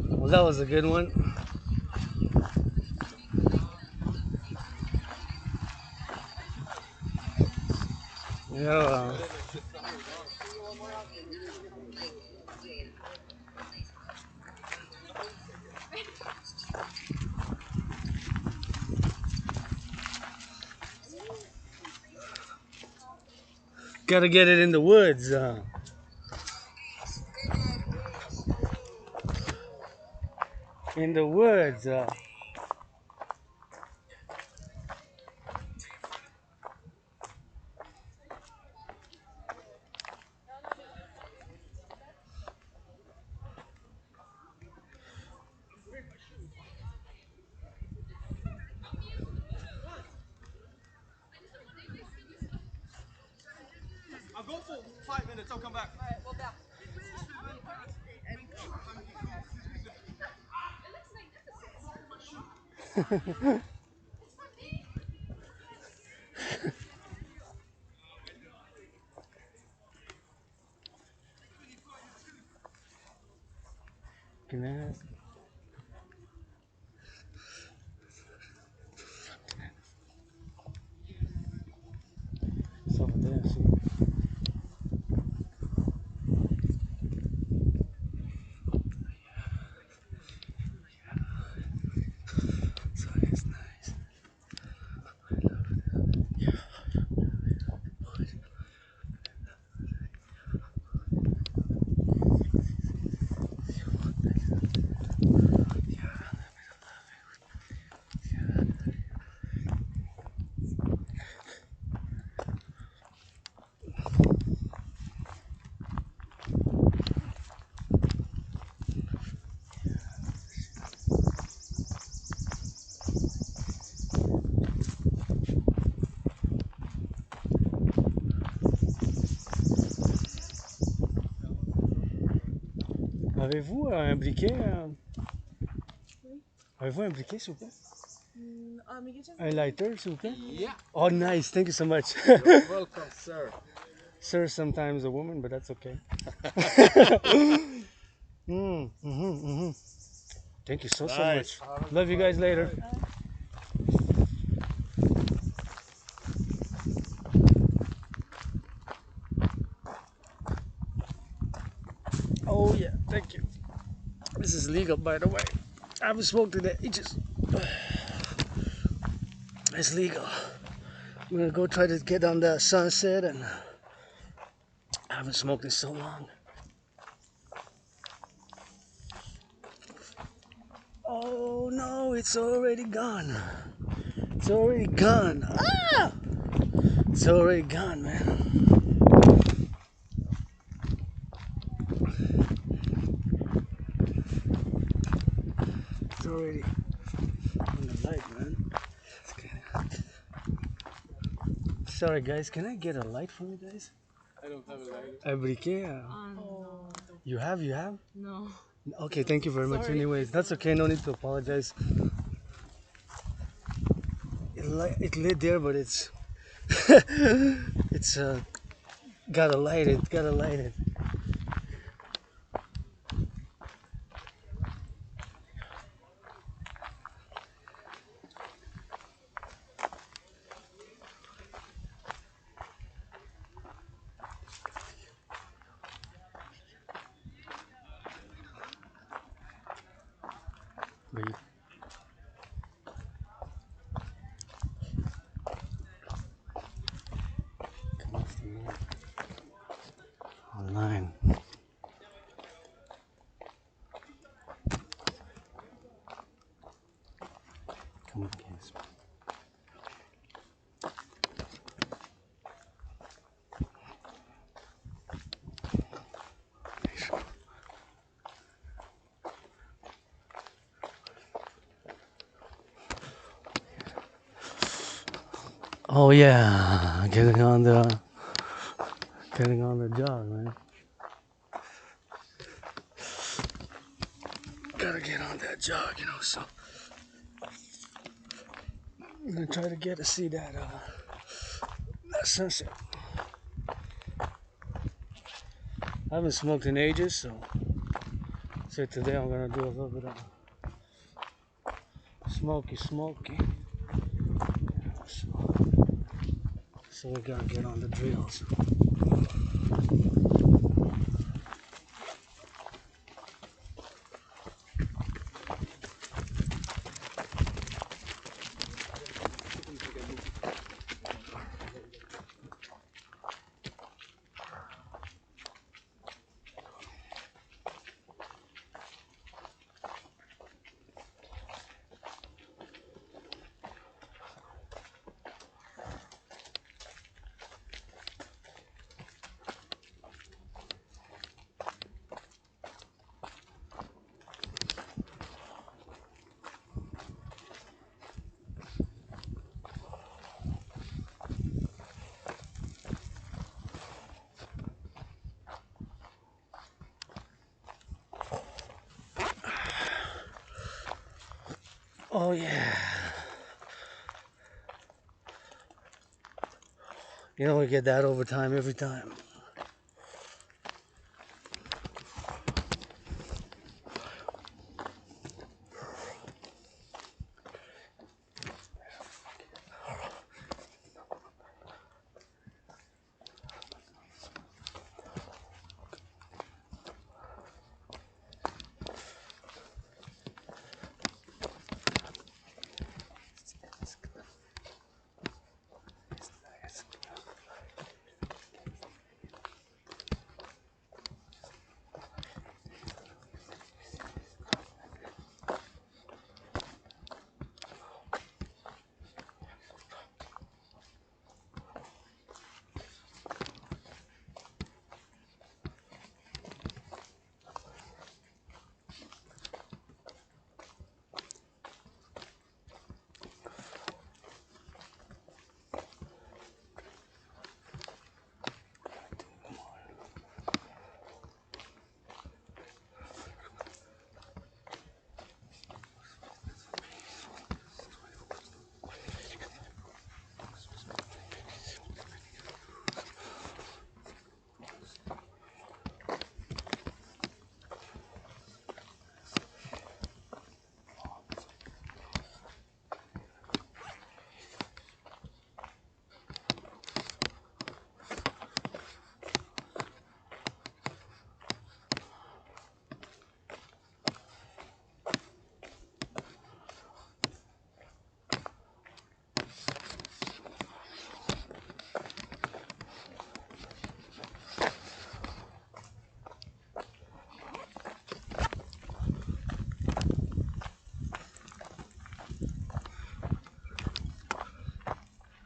Well, that was a good one. Yeah. Gotta get it in the woods. In the woods. I'll go for 5 minutes. I'll come back. Alright, well, back. Can I ask? It's over there, see? So it's nice. Avez-vous un briquet? Oui. Avez-vous un briquet, s'il vous plaît? Mais qu'est-ce que Un lighter, s'il vous plaît? Yeah. Oh, nice. Thank you so much. You're welcome, sir. Sir, sometimes a woman, but that's okay. Thank you so Nice. much. Love you guys later. Oh yeah, thank you. This is legal, by the way. I haven't smoked in ages. It's legal. I'm gonna go try to get on the sunset, and I haven't smoked in so long. Oh no, it's already gone. It's already gone. Ah! It's already gone, man. It's already on the light, man. Sorry, guys. Can I get a light from you guys? I don't have a lighter. A briquet? No. You have? You have? No. Okay, thank you very much. Sorry. Anyways, that's okay. No need to apologize. It lit there, but it's it's gotta light it. Gotta light it. Wait. Come off the moon. Online. Come on, guys. Oh yeah, getting on the jog, man. Gotta get on that jog, you know. So I'm gonna try to get to see that sunset. I haven't smoked in ages, so today I'm gonna do a little bit of smoky. So we gotta get on the drills. Oh yeah. You know, we get that overtime every time.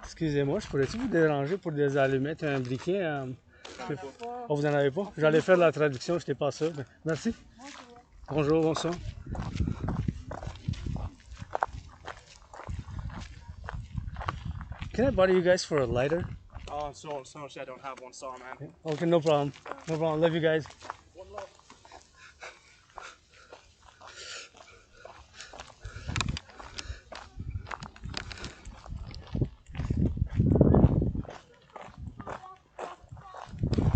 Excusez-moi, je pourrais-tu vous déranger pour des allumettes et un briquet? Oh, vous n'en avez pas? J'allais faire la traduction, je n'étais pas sûr. Merci. Bonjour, bonsoir. Can I bother you guys for a lighter? Oh, so I don't have one, sorry, man. Okay, no problem. No problem. Love you guys. One love.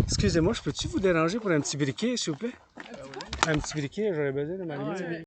Excusez-moi, je peux-tu vous déranger pour un petit briquet, s'il vous plaît? Un petit briquet, j'aurais besoin de m'allumer.